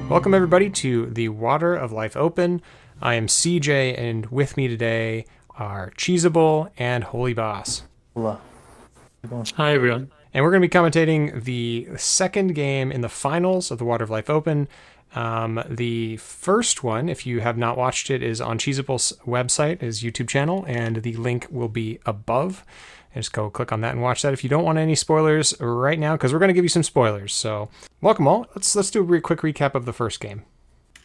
Welcome everybody to the Water of Life Open. I am CJ, and with me today are Cheesable and Holyboss. Hola. Hi everyone. And we're going to be commentating the second game in the finals of the Water of Life Open. The first one, if you have not watched it, is on Cheesable's website, his YouTube channel, and the link will be above. And just go click on that and watch that if you don't want any spoilers right now, because we're going to give you some spoilers. So welcome all. Let's do a quick recap of the first game.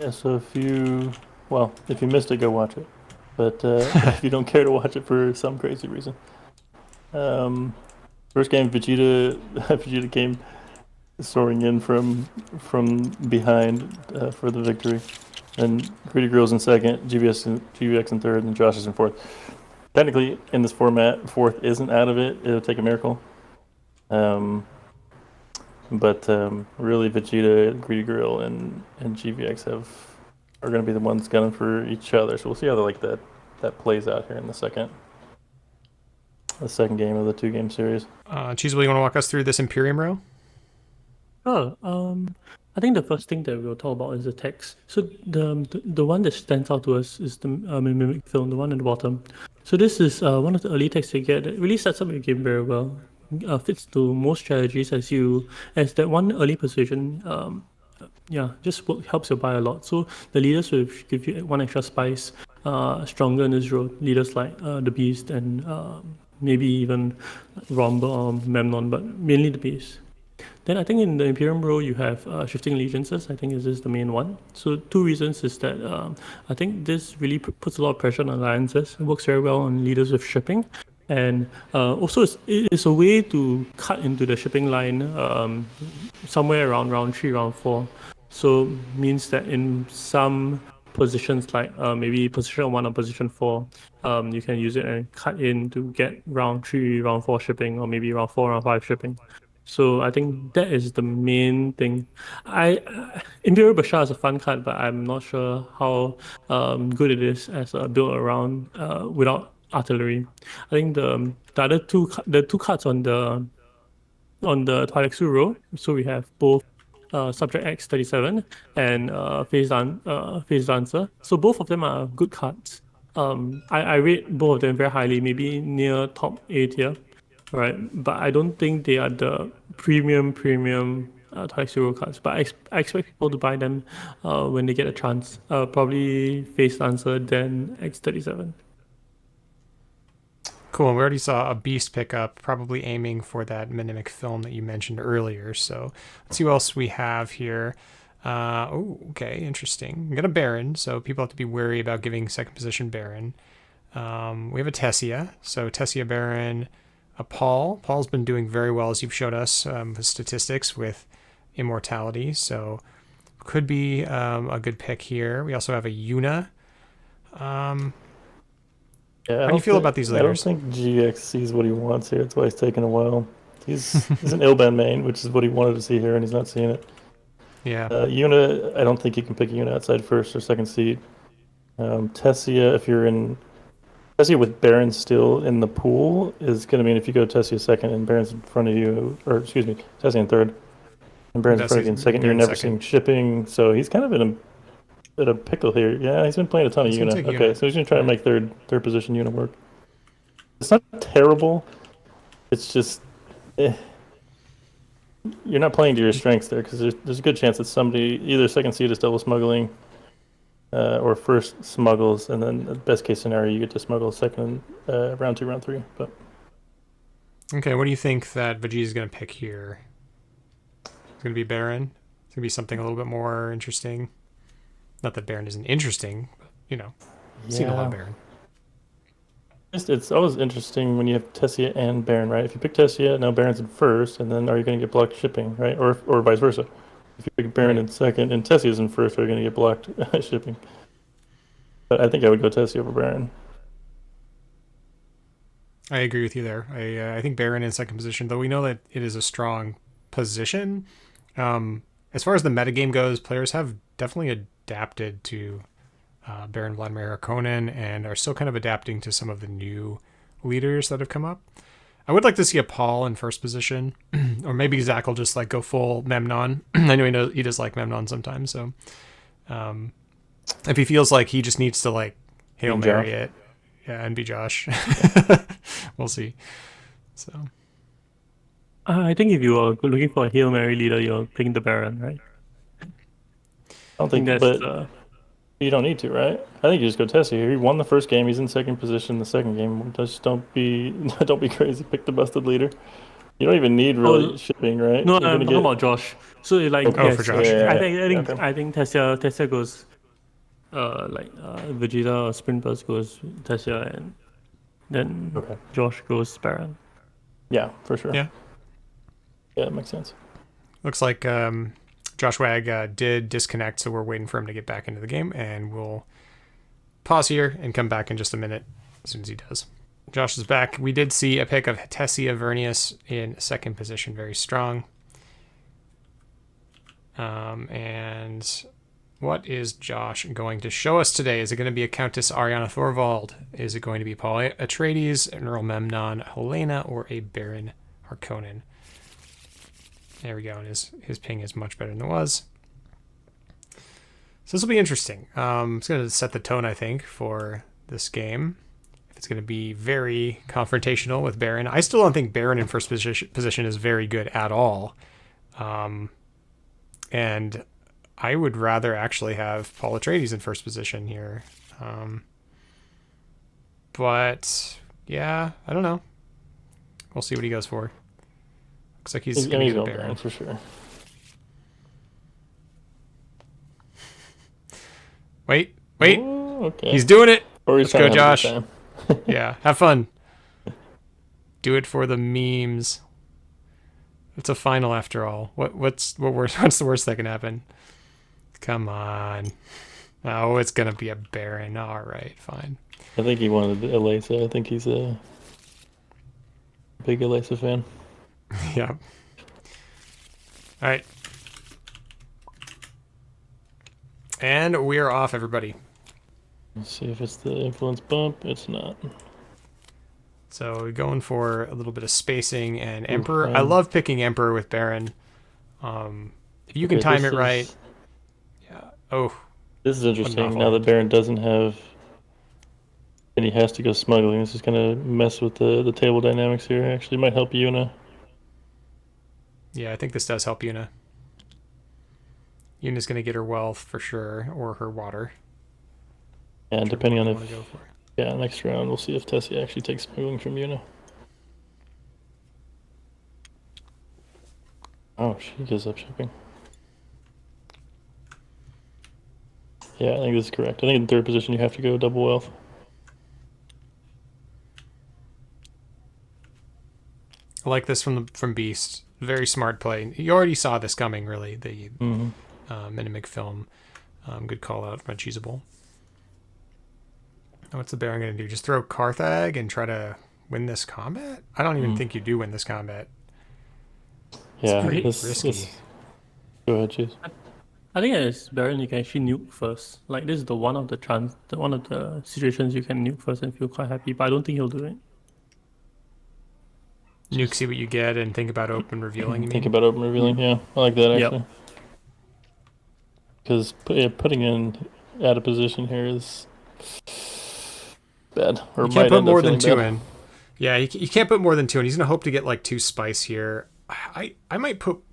Yeah, so if you missed it, go watch it. But if you don't care to watch it for some crazy reason. First game, Vegeta came soaring in from behind for the victory. And Greedy Grill's in second, GVX in third, and Josh is in fourth. Technically, in this format, fourth isn't out of it. It'll take a miracle. But really, Vegeta, Greedy Grill, and GVX are going to be the ones gunning for each other. So we'll see how that plays out here in the second game of the two-game series. Cheesable, you want to walk us through this Imperium row? I think the first thing that we'll talk about is the text. So the one that stands out to us is the mimic film, the one at the bottom. So this is one of the early texts you get. It really sets up your game very well. Fits to most strategies as that one early position. Helps you buy a lot. So the leaders will give you one extra spice. Stronger in this row. Leaders like the Beast and maybe even Romber or Memnon, but mainly the Beast. Then I think in the Imperium row you have Shifting Allegiances. I think this is the main one. So two reasons is that I think this really puts a lot of pressure on alliances. It works very well on leaders with shipping. And also it's a way to cut into the shipping line somewhere around round 3, round 4. So means that in some positions like maybe position 1 or position 4, you can use it and cut in to get round 3, round 4 shipping, or maybe round 4, round 5 shipping. So I think that is the main thing. Imperial Bashar is a fun card, but I'm not sure how good it is as a build around without artillery. I think the two cards on the Twilexu row. So we have both Subject X37 and Phase Dancer. So both of them are good cards. I rate both of them very highly, maybe near top A tier. Right, but I don't think they are the premium Twilight Row cards. But I expect people to buy them when they get a chance. Probably Face Dancer, then X37. Cool. We already saw a Beast pickup, probably aiming for that mimic film that you mentioned earlier. So let's see what else we have here. Okay, interesting. We got a Baron, so people have to be wary about giving second position Baron. We have a Tessia, so Tessia Baron. Paul. Paul's been doing very well, as you've showed us, his statistics with immortality, so could be a good pick here. We also have a Yuna. How do you feel about these leaders? I don't think GX sees what he wants here. That's why he's taking a while. He's an Ilban main, which is what he wanted to see here, and he's not seeing it. Yeah. Yuna, I don't think you can pick Yuna outside first or second seed. Tessia, if you're in... Tessia with Baron still in the pool is going to mean if you go Tessia second and Baron's in front of you, or excuse me, Tessia in third, and Baron's in front of you in second, you're never seeing shipping. So he's kind of in a pickle here. Yeah, he's been playing a ton of Yuna. Okay, so he's going to try to make third position Yuna work. It's not terrible. It's just you're not playing to your strengths there, because there's a good chance that somebody either second seed is double smuggling. Or first smuggles, and then the best case scenario, you get to smuggle second, round 2, round 3. But okay, what do you think that Vegeta is going to pick here? It's going to be Baron. It's going to be something a little bit more interesting. Not that Baron isn't interesting, but I've seen a lot of Baron. It's always interesting when you have Tessia and Baron, right? If you pick Tessia, now Baron's in first, and then are you going to get blocked shipping, right? Or vice versa. If you pick Baron in second and Tessia's in first, are you going to get blocked shipping? But I think I would go Tessia over Baron. I agree with you there. I think Baron in second position, though we know that it is a strong position. As far as the metagame goes, players have definitely adapted to Baron Vladimir Harkonnen and are still kind of adapting to some of the new leaders that have come up. I would like to see a Paul in first position, or maybe Zach will just like go full Memnon. I know he does like Memnon sometimes, so if he feels like he just needs to like Hail Mary it, yeah, and be Josh, we'll see. So I think if you are looking for a Hail Mary leader, you're picking the Baron, right? I don't think, that's but you don't need to, right? I think you just go Tessie here. He won the first game. He's in second position. The second game, just don't be crazy. Pick the busted leader. You don't even need really shipping, right? No, You're I'm gonna talking get about Josh. So like, for Josh. I think Tessia goes, Vegeta or SprintBurst goes Tessia, and then Josh goes Baron. Yeah, for sure. Yeah, that makes sense. Looks like JoshWag did disconnect, so we're waiting for him to get back into the game, and we'll pause here and come back in just a minute as soon as he does. Josh is back. We did see a pick of Tessia Vernius in second position, very strong. And what is Josh going to show us today? Is it going to be a Countess Ariana Thorvald? Is it going to be Paul Atreides, an Earl Memnon Helena, or a Baron Harkonnen? There we go. And his ping is much better than it was. So this will be interesting. It's going to set the tone, I think, for this game. It's going to be very confrontational with Baron. I still don't think Baron in first position is very good at all. And I would rather actually have Paul Atreides in first position here. But, yeah, I don't know. We'll see what he goes for. Looks like he's going to go Baron. For sure. Wait. Ooh, okay. He's doing it. Let's go, Josh. Yeah, have fun. Do it for the memes. It's a final after all. What's the worst that can happen? Come on. Oh, it's gonna be a Baron. All right, fine. I think he wanted Elisa. I think he's a big Elisa fan. Yeah. All right. And we're off, everybody. Let's see if it's the influence bump. It's not. So we're going for a little bit of spacing and Emperor. I love picking Emperor with Baron. If you can time it right. Yeah. Oh. This is interesting. Now that Baron doesn't have, and he has to go smuggling. This is gonna mess with the table dynamics here. Actually, might help Yuna. Yeah, I think this does help Yuna. Yuna's gonna get her wealth for sure, or her water. And depending on if, next round we'll see if Tessie actually takes smuggling from Yuna. Oh, she gives up shipping. Yeah, I think this is correct. I think in third position you have to go double wealth. I like this from Beast. Very smart play. You already saw this coming, really. The Minimic film. Good call out from Cheesable. What's the Baron going to do? Just throw Carthag and try to win this combat? I don't even think you do win this combat. Yeah, it's risky. Go ahead, Cheese. I think as Baron, you can actually nuke first. Like this is one of the situations you can nuke first and feel quite happy. But I don't think he'll do it. Nuke, see what you get, and think about open revealing. Think about open revealing. Yeah, I like that actually. Because putting in out of position here is bad. Or you can't put more than two in. Yeah, you can't put more than two in. He's gonna hope to get like 2 spice here. I might put.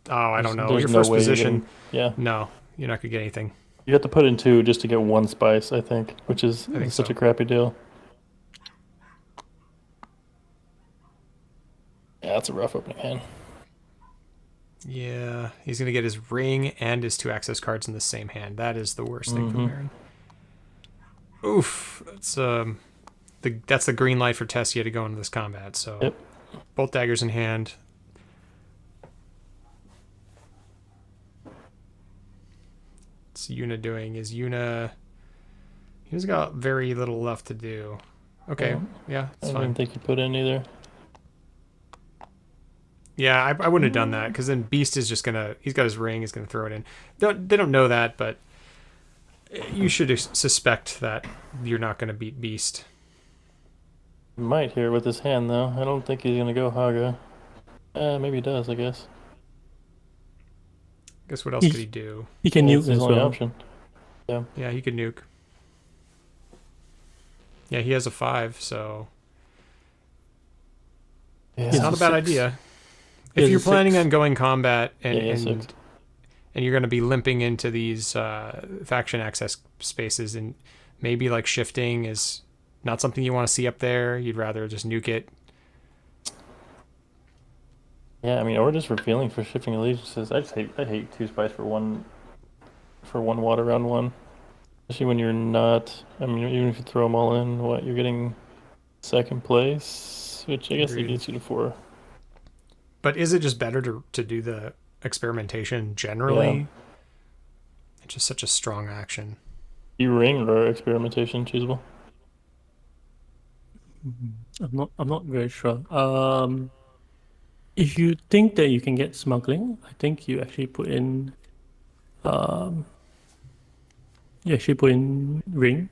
Oh, I don't know. Your first position. No, you're not gonna get anything. You have to put in 2 just to get 1 spice, I think, which is such a crappy deal. Yeah, that's a rough opening hand. Yeah, he's gonna get his ring and his 2 access cards in the same hand. That is the worst thing for Baron. Oof, that's the green light for Tessia to go into this combat. So, both daggers in hand. What's Yuna doing? Yuna's got very little left to do. Okay, yeah, it's fine. I didn't think you put in either. Yeah, I wouldn't have done that because then Beast is just he's got his ring, he's gonna throw it in. They don't know that, but you should suspect that you're not gonna beat Beast. Might here with his hand though. I don't think he's gonna go Haga. Maybe he does. I guess. Guess what else could he do? He can It's nuke his as only well. option. Yeah. Yeah, he could nuke. Yeah, he has a 5, so Yeah. it's not a bad idea. If you're planning on going combat and you're going to be limping into these faction access spaces, and maybe like shifting is not something you want to see up there, you'd rather just nuke it. Yeah, I mean, or just revealing for shifting allegiances. I hate 2 spice for one water round 1. Especially when you're not, I mean, even if you throw them all in, what, you're getting 2nd place, which I guess it gets you to 4. But is it just better to do the experimentation generally? Yeah. It's just such a strong action. You ring or experimentation, Cheesable? I'm not very sure. If you think that you can get smuggling, I think you actually put in ring.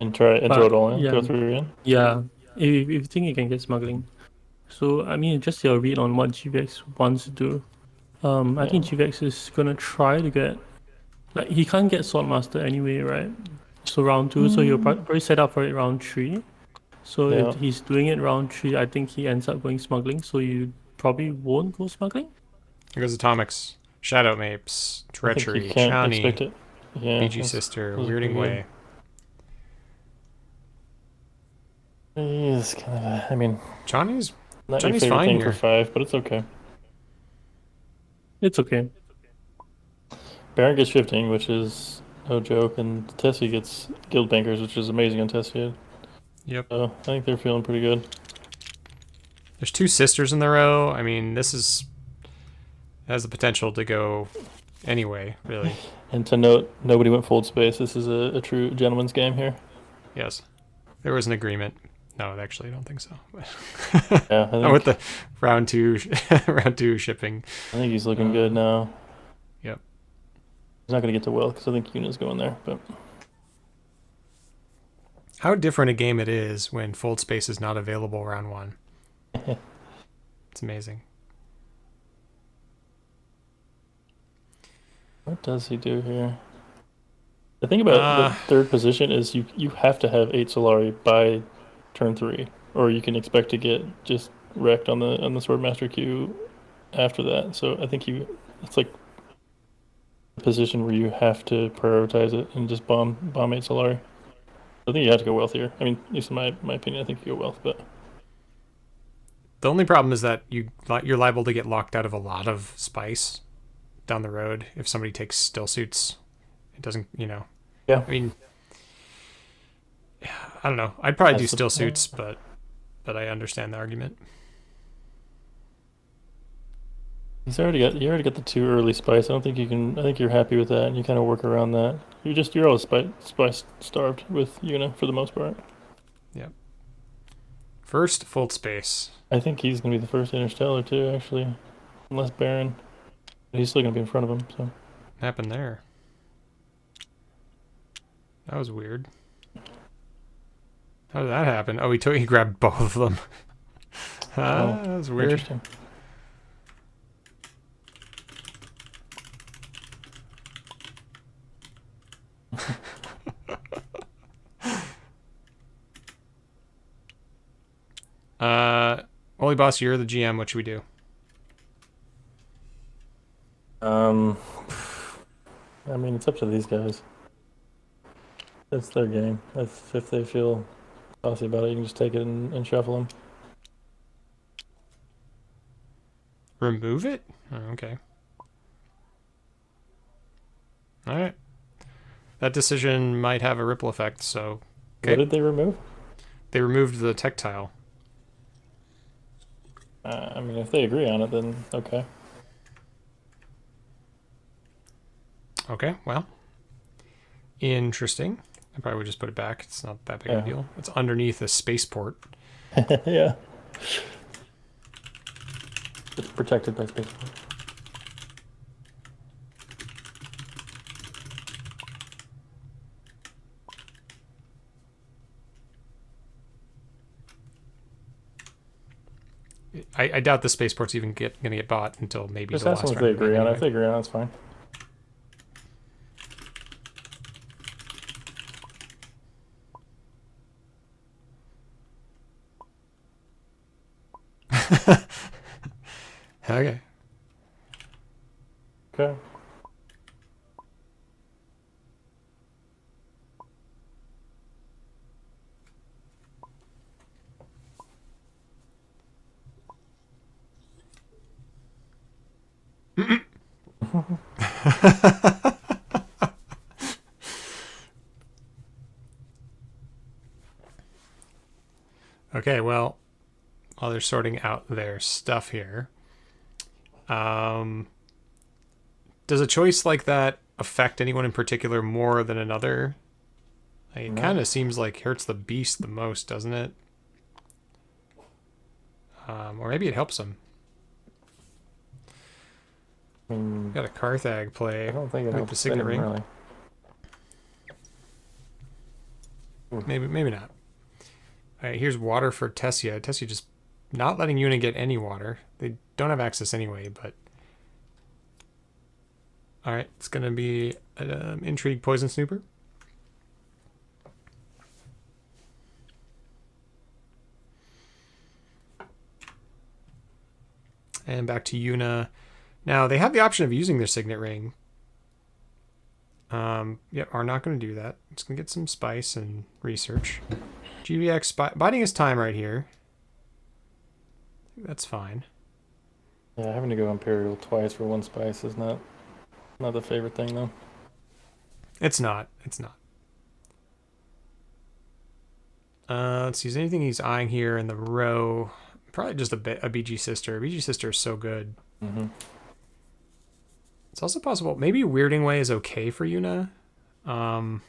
And throw it all in? Yeah. Throw 3 in? Yeah. If you think you can get smuggling. So I mean just your read on what GVX wants to do. I think GVX is gonna try to get, like, he can't get Swordmaster anyway, right? So round 2, so you'll probably set up for it round 3. So if he's doing it round 3, I think he ends up going smuggling. So you probably won't go smuggling. Here goes Atomics, Shadow Mapes, Treachery, You can't Chani, expect it. Yeah, BG Sister, Weirding Way. He's kind of a, I mean, Chani's not your Chani's favorite fine thing here. for 5, but it's okay. It's okay. Baron gets shifting, which is no joke, and Tessie gets guild bankers, which is amazing on Tessie. Yep. So I think they're feeling pretty good. There's 2 sisters in the row. I mean, this has the potential to go anyway, really. And to note, nobody went fold space. This is a true gentleman's game here. Yes. There was an agreement. No, actually, I don't think so. Yeah, I think, With the round 2 shipping. I think he's looking good now. Yep. He's not going to get to Will because I think Yuna's going there. But How different a game it is when fold space is not available round 1. It's amazing. what does he do here? The thing about the 3rd position is you have to have 8 Solari by turn 3, or you can expect to get just wrecked on the Swordmaster queue after that. So I think it's like a position where you have to prioritize it and just bomb 8 Solari. I think you have to go wealth here. I mean, at least in my opinion, I think you go wealth, but The only problem is that you're liable to get locked out of a lot of spice down the road if somebody takes still suits. It doesn't, yeah. I mean, I don't know. I'd probably do still suits, but I understand the argument. You already got the 2 early spice. I don't think you can. I think you're happy with that, and you kind of work around that. You're always spice starved with Yuna for the most part. Yep. First fold space. I think he's gonna be the first interstellar too, actually, unless Baron. But he's still gonna be in front of him. So What happened there? That was weird. How did that happen? Oh, he grabbed both of them. That was weird. Interesting. Holyboss, you're the GM. What should we do? I mean, it's up to these guys. It's their game. If they feel saucy about it, you can just take it and shuffle them. Remove it? Oh, okay. All right. That decision might have a ripple effect, so... Okay. What did they remove? They removed the tech tile. I mean, if they agree on it, then okay. Okay, well. Interesting. I probably would just put it back. It's not that big of a deal. It's underneath a spaceport. Yeah. It's protected by spaceport. I doubt the spaceport's even gonna get bought until maybe Just the ask them last if they round. agree on it. Anyway. If they agree on it, that's fine. Okay. Okay. Okay, well, while they're sorting out their stuff here, does a choice like that affect anyone in particular more than another? Like, it kind of seems like hurts the beast the most, doesn't it? Or maybe it helps him. Got a Carthag play. I don't think it with helps the signet ring. really. Maybe not. All right, here's water for Tessia. Tessia just not letting Yuna get any water. They don't have access anyway, but... Alright, it's going to be an Intrigue Poison Snooper. And back to Yuna. Now, they have the option of using their Signet Ring. Yep, are not going to do that. It's going to get some spice and research. GVX biding his time right here. That's fine. Yeah, having to go Imperial twice for one spice is not the favorite thing, though. It's not. It's not. Let's see. Is anything he's eyeing here in the row? Probably just a BG Sister. BG Sister is so good. Mm-hmm. It's also possible. Maybe Weirding Way is okay for Yuna. I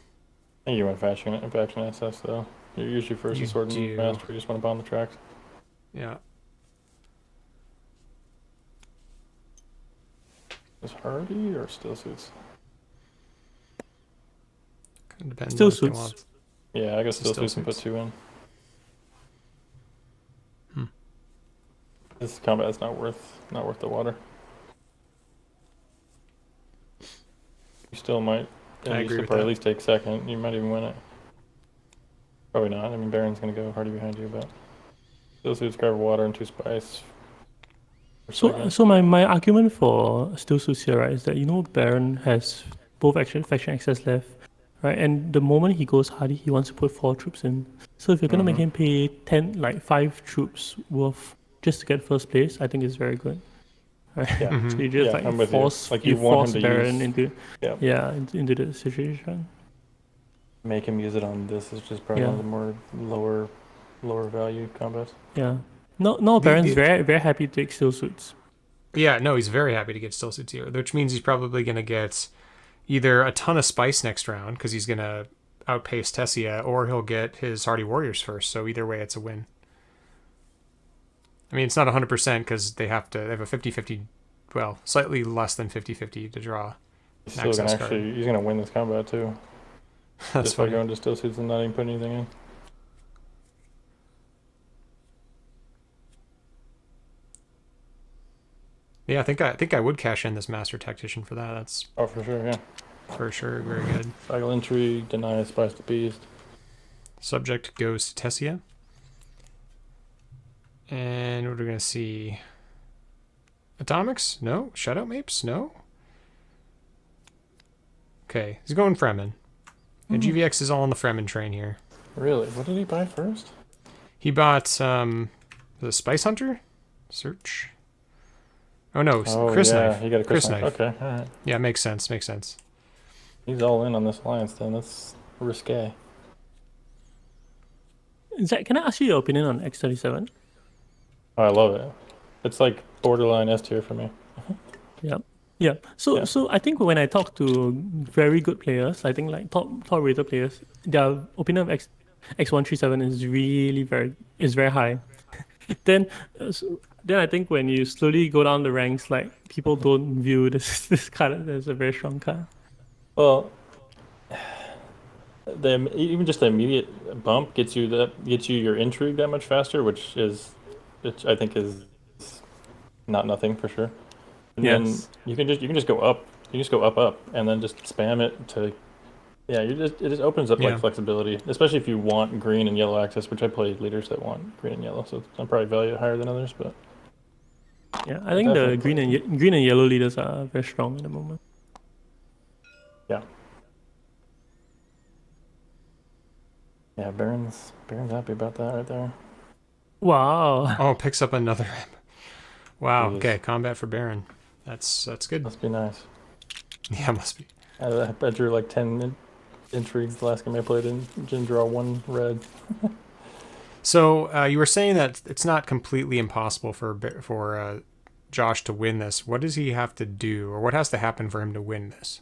think you want faction SS, though. You're usually first in Sword and Master. You just want to bomb the tracks. Yeah. Is Hardy or Still Suits? Kind of depends Still on what they Suits. want. Yeah, I guess Still Still Suits and put Suits. 2 in. Hmm. This combat is not worth the water. You still might. I You agree still with probably that. at least take second. You might even win it. Probably not. I mean, Baron's gonna go Hardy behind you, but Still Suits grab water and 2 spice. So my argument for Still Suits here, right, is that Baron has both faction access left, right? And the moment he goes Hardy, he wants to put 4 troops in. So if you're gonna make him pay 5 troops worth just to get first place, I think it's very good. Right? Yeah. So you just I'm with force you. Like you want force him to Baron use, into the situation. make him use it on this is just probably one of the more lower value combos. Yeah. No, Baron's very very happy to take Still Suits. Yeah, no, he's very happy to get Still Suits here, which means he's probably going to get either a ton of spice next round because he's going to outpace Tessia, or he'll get his Hardy Warriors first. So either way, it's a win. I mean, it's not 100% because they have a 50-50, well, slightly less than 50-50 to draw. He's still gonna he's gonna win this combat too. That's just by funny. going to Still Suits and not even putting anything in. Yeah, I think I would cash in this Master Tactician for that. That's Oh, for sure, yeah. for sure very good. Cycle Intrigue, deny Spice the Beast. Subject goes to Tessia. And what are we going to see? Atomics? No. Shutout Mapes? No. Okay, he's going Fremen. And GVX is all on the Fremen train here. Really? What did he buy first? He bought the Spice Hunter? Search. Oh no, Chris Knife. He got a Chris Knife. Knife. Okay, alright. Yeah, makes sense. Makes sense. He's all in on this alliance then. That's risque. Zach, can I ask you your opinion on X37? Oh, I love it. It's like borderline S tier for me. Yeah. So I think when I talk to very good players, I think like top rated players, their opinion of X137 is really very high. then I think when you slowly go down the ranks, like people don't view this card as a very strong card. Well, even just the immediate bump gets you your intrigue that much faster, which I think is not nothing for sure. And Yes. then you can just go up. You just go up, and then just spam it to. Yeah, it just opens up Yeah. like flexibility, especially if you want green and yellow access, which I play leaders that want green and yellow, so I'm probably value it higher than others, but Yeah, I think the definitely green and yellow leaders are very strong at the moment. yeah. Yeah, Baron's happy about that right there. Wow. Oh, picks up another. Wow. Jeez. Okay, combat for Baron. That's good. Must be nice. Yeah, must be. I drew like 10 intrigues the last game I played and didn't draw one red. So you were saying that it's not completely impossible for Josh to win this. What does he have to do, or what has to happen for him to win this?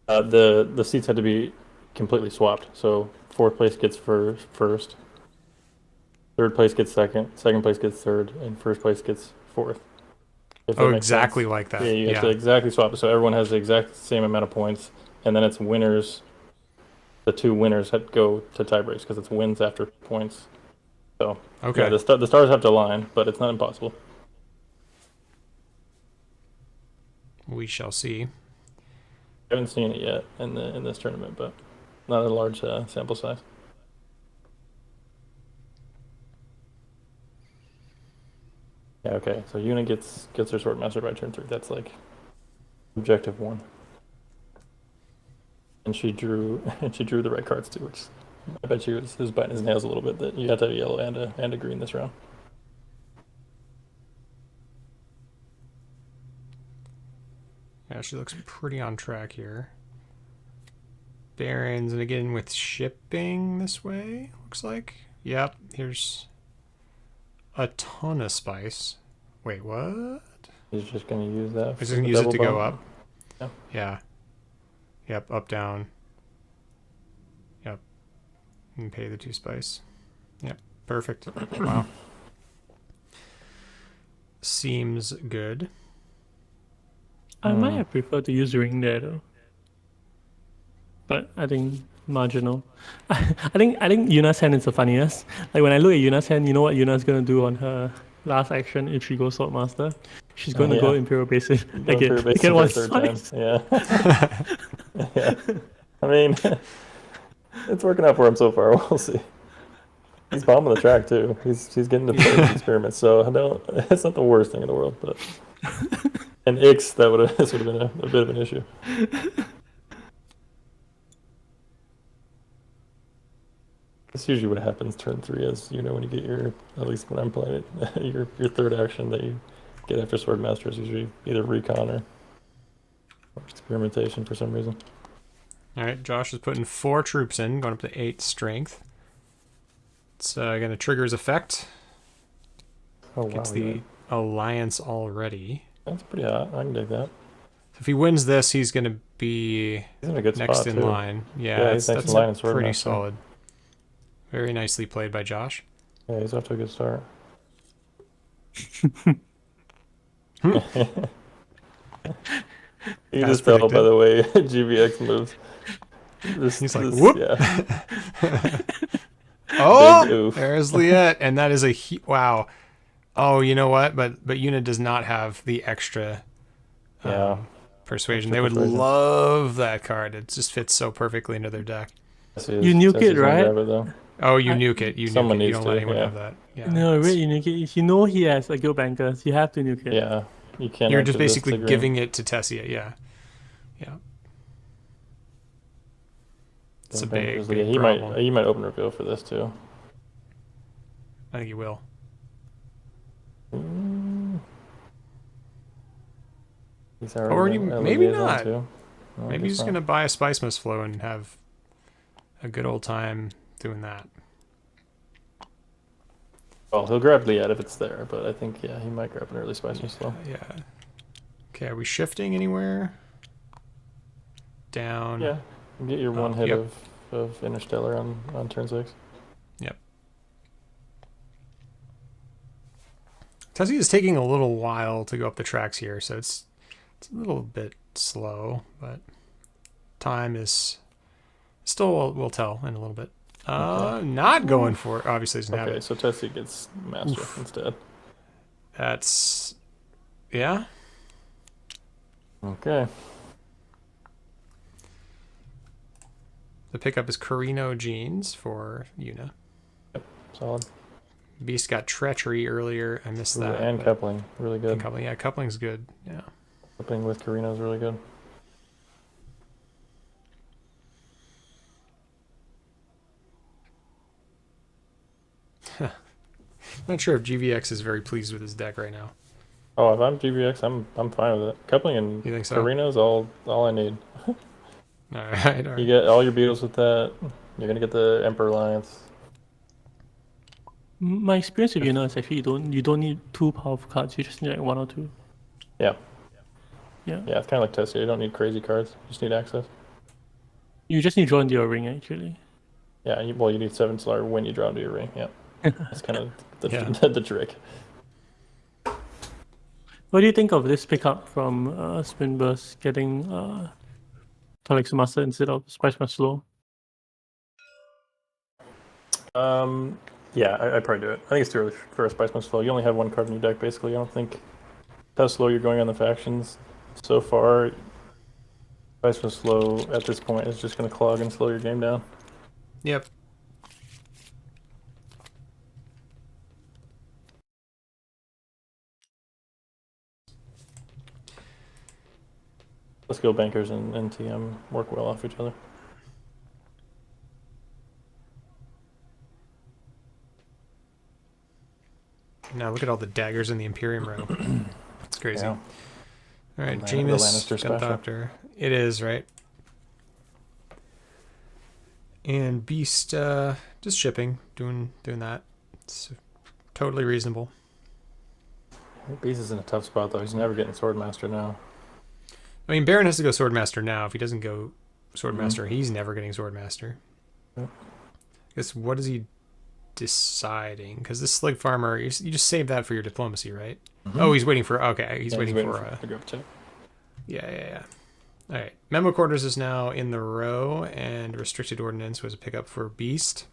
The seats had to be completely swapped. So fourth place gets first, third place gets second place gets third, and first place gets fourth. Oh, exactly like that. Yeah, you have to exactly swap it. So everyone has the exact same amount of points, and then it's winners. The two winners had to go to tie breaks because it's wins after points. So Okay. yeah, the stars have to align, but it's not impossible. We shall see. I haven't seen it yet in this tournament, but not a large sample size. Yeah, okay. So Yuna gets her sword mastered by turn 3. That's like objective 1. And she drew the right cards too, which I bet she was biting his nails a little bit that you have to have a yellow and a green this round. Yeah, she looks pretty on track here. Barons, and again with shipping this way, looks like. Yep, here's a ton of spice. Wait, what? He's just gonna use that. He's gonna use it to go up. Yeah. Yeah. Yep, up, down. Yep. And pay the 2 spice. Yep, perfect. Wow. Seems good. I might have preferred to use ring there though. But I think marginal. I think Yuna's hand is the funniest. Like when I look at Yuna's hand, you know what Yuna's gonna do on her last action if she goes Swordmaster? She's gonna go Imperial Basic again. Again, one spice. Yeah. Yeah. I mean, it's working out for him so far. We'll see. He's bombing the track too. He's getting to play the experiments, so it's not the worst thing in the world. But and Ix, this would have been a bit of an issue. That's usually what happens turn 3, as you know, when you get at least when I'm playing it, your third action that you get after Swordmaster is usually either recon or experimentation for some reason. All right, Josh is putting 4 troops in, going up to 8 strength. It's going to trigger his effect. Oh, wow. Gets the alliance already. That's pretty hot. I can dig that. If he wins this, he's going to be He's in a good next spot, in too. line. Yeah, Yeah, he's next in line in Swordmaster. pretty solid. Very nicely played by Josh. Yeah, he's off to a good start. You just tell by the way GVX moves. He's like, whoop! Yeah. Oh, there's Liette, and that is a wow. Oh, you know what? But Yuna does not have the extra persuasion. They would love that card. It just fits so perfectly into their deck. You nuke it, right? Oh, you nuke it. You nuke it. You don't let anyone have that. Yeah, no, really, you nuke it. If you know he has a good banker, you have to nuke it. Yeah, you can't. You're just basically giving it to Tessia. Yeah, yeah. It's a big problem. He might open reveal for this too. I think he will. Or maybe not. Maybe he's going to buy a Spice Must Flow and have a good old time doing that. Well, he'll grab Liette if it's there, but I think, he might grab an early Spice Must Flow. Yeah. Okay, are we shifting anywhere? Down. Yeah. Get your one hit of Interstellar on turn 6. Yep. Tessie is taking a little while to go up the tracks here, so it's a little bit slow, but time is still will tell in a little bit. Not going for it. Obviously doesn't have it. Okay, so Tessie gets Master instead. That's yeah. Okay. The pickup is Carino jeans for Yuna. Solid. Beast got treachery earlier. I missed Ooh, that. and coupling, really good. And coupling, yeah, coupling's good. Yeah. Coupling with Carino is really good. I'm not sure if GVX is very pleased with his deck right now. Oh, if I'm GVX, I'm fine with it. Coupling and You think so? Carino's all I need. All right, all You right. get all your beetles with that. You're gonna get the Emperor Alliance. My experience with Yuna is actually you don't need 2 powerful cards. You just need like 1 or 2. Yeah. Yeah. Yeah, it's kind of like Tessia. You don't need crazy cards. You just need access. You just need draw into your ring actually. Yeah, well, you need 7 Solar when you draw into your ring. Yeah. That's kind of the, Yeah. the trick. What do you think of this pickup from SprintBurst getting Tolex Master instead of Spice Master Slow? Yeah, I'd probably do it. I think it's too early for a Spiceman slow. You only have 1 card in your deck, basically. I don't think how slow you're going on the factions so far. Spiceman slow at this point is just going to clog and slow your game down. Yep. Let's go bankers and TM work well off each other. Now look at all the daggers in the Imperium row. It's crazy. Yeah. All right, The Jameis, Lannister special. Gunthopter. It is, right? And Beast, just shipping, doing that. It's totally reasonable. Beast is in a tough spot, though. He's never getting Swordmaster now. I mean, Baron has to go Swordmaster now. If he doesn't go Swordmaster, he's never getting Swordmaster. Yep. I guess what is he deciding? Because this Slig Farmer, you just save that for your diplomacy, right? Oh, he's waiting for. Okay, he's waiting for. To go check. Yeah. All right. Memo Quarters is now in the row, and Restricted Ordnance was a pickup for Beast.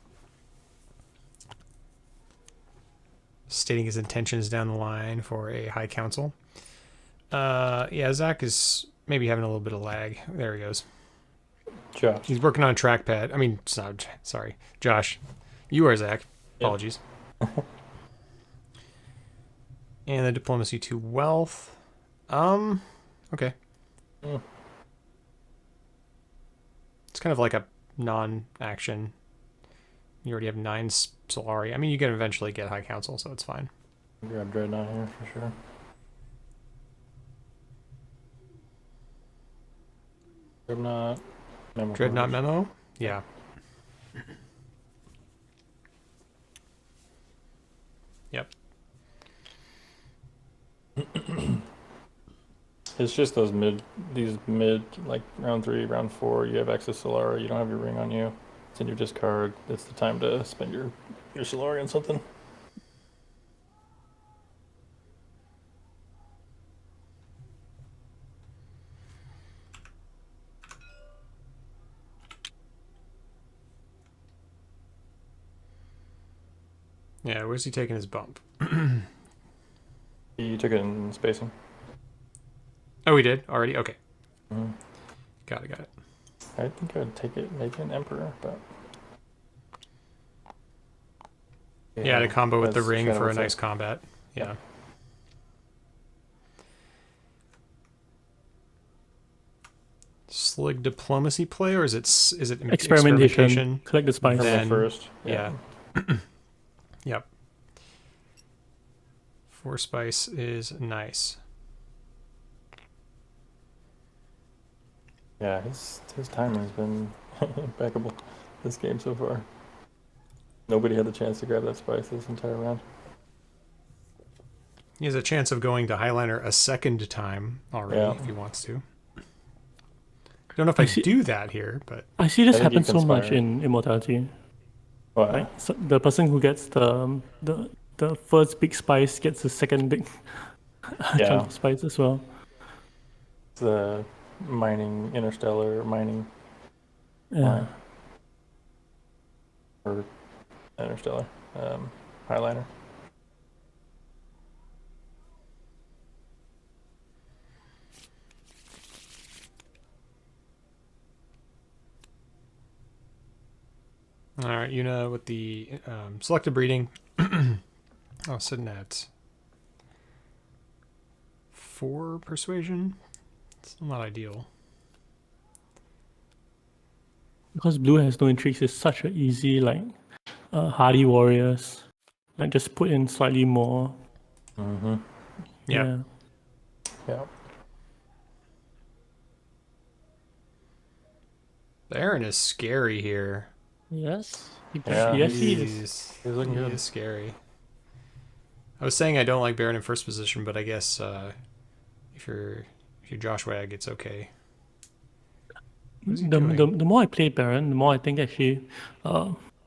Stating his intentions down the line for a High Council. Yeah, Zach is maybe having a little bit of lag. There he goes. Josh. He's working on a trackpad. I mean, sorry. Josh. You are Zach. Apologies. And the Diplomacy to Wealth. Okay. It's kind of like a non-action. You already have 9 Solari. I mean, you can eventually get High Council, so it's fine. Grab Dreadnought here for sure. Dreadnought. Dreadnought Memo? Yeah. Yep. It's just these mid, like round 3, round 4, you have access Solara, you don't have your ring on you, it's in your discard, it's the time to spend your Solari on something. Yeah, where's he taking his bump? He took it in spacing. Oh, he did? Already? Okay. Mm-hmm. Got it. I think I would take it, maybe an Emperor, but... Yeah, to combo with the that's ring for a Shadow nice Effect. combat. Yeah. Slig Diplomacy play, or is it Experimentation. Collect the spice. Then- First. Yeah. Yep. 4 spice is nice. Yeah, his timing has been impeccable this game so far. Nobody had the chance to grab that spice this entire round. He has a chance of going to Highliner a second time already Yeah. if he wants to. Don't know if I do that here, but I see this I think you happen so much conspire. in Immortality. Well, Like so the person who gets the first big spice gets the second big chunk yeah, of spice as well. the mining, interstellar mining, Yeah. line. Or interstellar, Highliner. All right, Yuna with the selective breeding. Oh, sitting at 4 persuasion. Still not ideal. Because blue has no intrigues, it's such an easy, like, hardy warriors. Like, just put in slightly more. Mm-hmm. Yep. Yeah. Baron is scary here. Yes. Yeah, Yes, he is. He's looking He good. is scary. I was saying I don't like Baron in first position, but I guess if you're JoshWag, it's okay. What is he doing? The more I play Baron, the more I think actually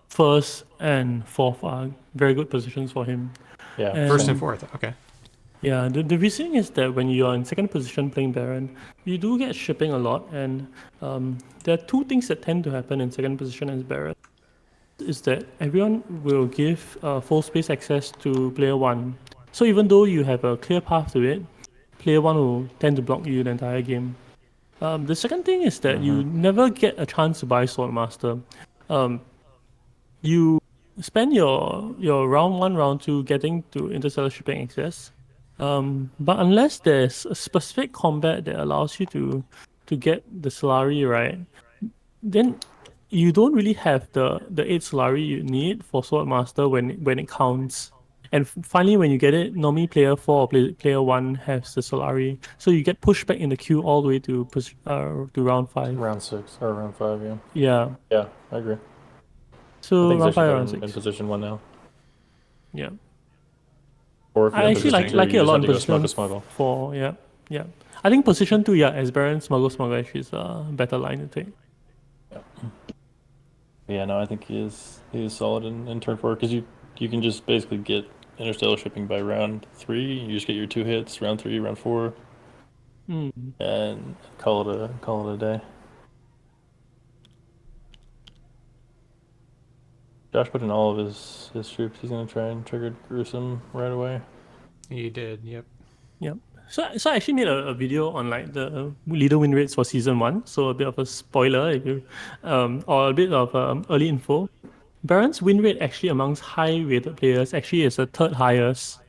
first and fourth are very good positions for him. Yeah. And First and fourth, okay. yeah, the reason is that when you're in second position playing Baron, you do get shipping a lot, and there are two things that tend to happen in second position as Baron. Is that everyone will give full space access to player one. So even though you have a clear path to it, player one will tend to block you the entire game. The second thing is that you never get a chance to buy Swordmaster. You spend your round one, round two getting to interstellar shipping access. But unless there's a specific combat that allows you to get the Solari right, then you don't really have the 8 Solari you need for Swordmaster when it counts. And finally, when you get it, normally player 4 or player 1 has the Solari. So you get pushed back in the queue all the way to round 5. Round 6 or round 5, yeah. Yeah. Yeah, I agree. So I think round 5, Zisha round in 6. position 1 now. Yeah. Or if you're I in actually position 2, like you it a just lot have in to go position smuggle. 4. Yeah. I think position 2, as Baron, smuggle actually is a better line to take. Yeah, no, I think he is solid in turn 4 because you can just basically get interstellar shipping by round 3. You just get your 2 hits, round 3, round 4, and call it a day. Josh put in all of his troops. He's gonna try and trigger Gruesome right away. He did, yep. So I actually made a video on like the leader win rates for season 1. So a bit of a spoiler if you, or a bit of early info. Baron's win rate actually amongst high rated players actually is the third highest.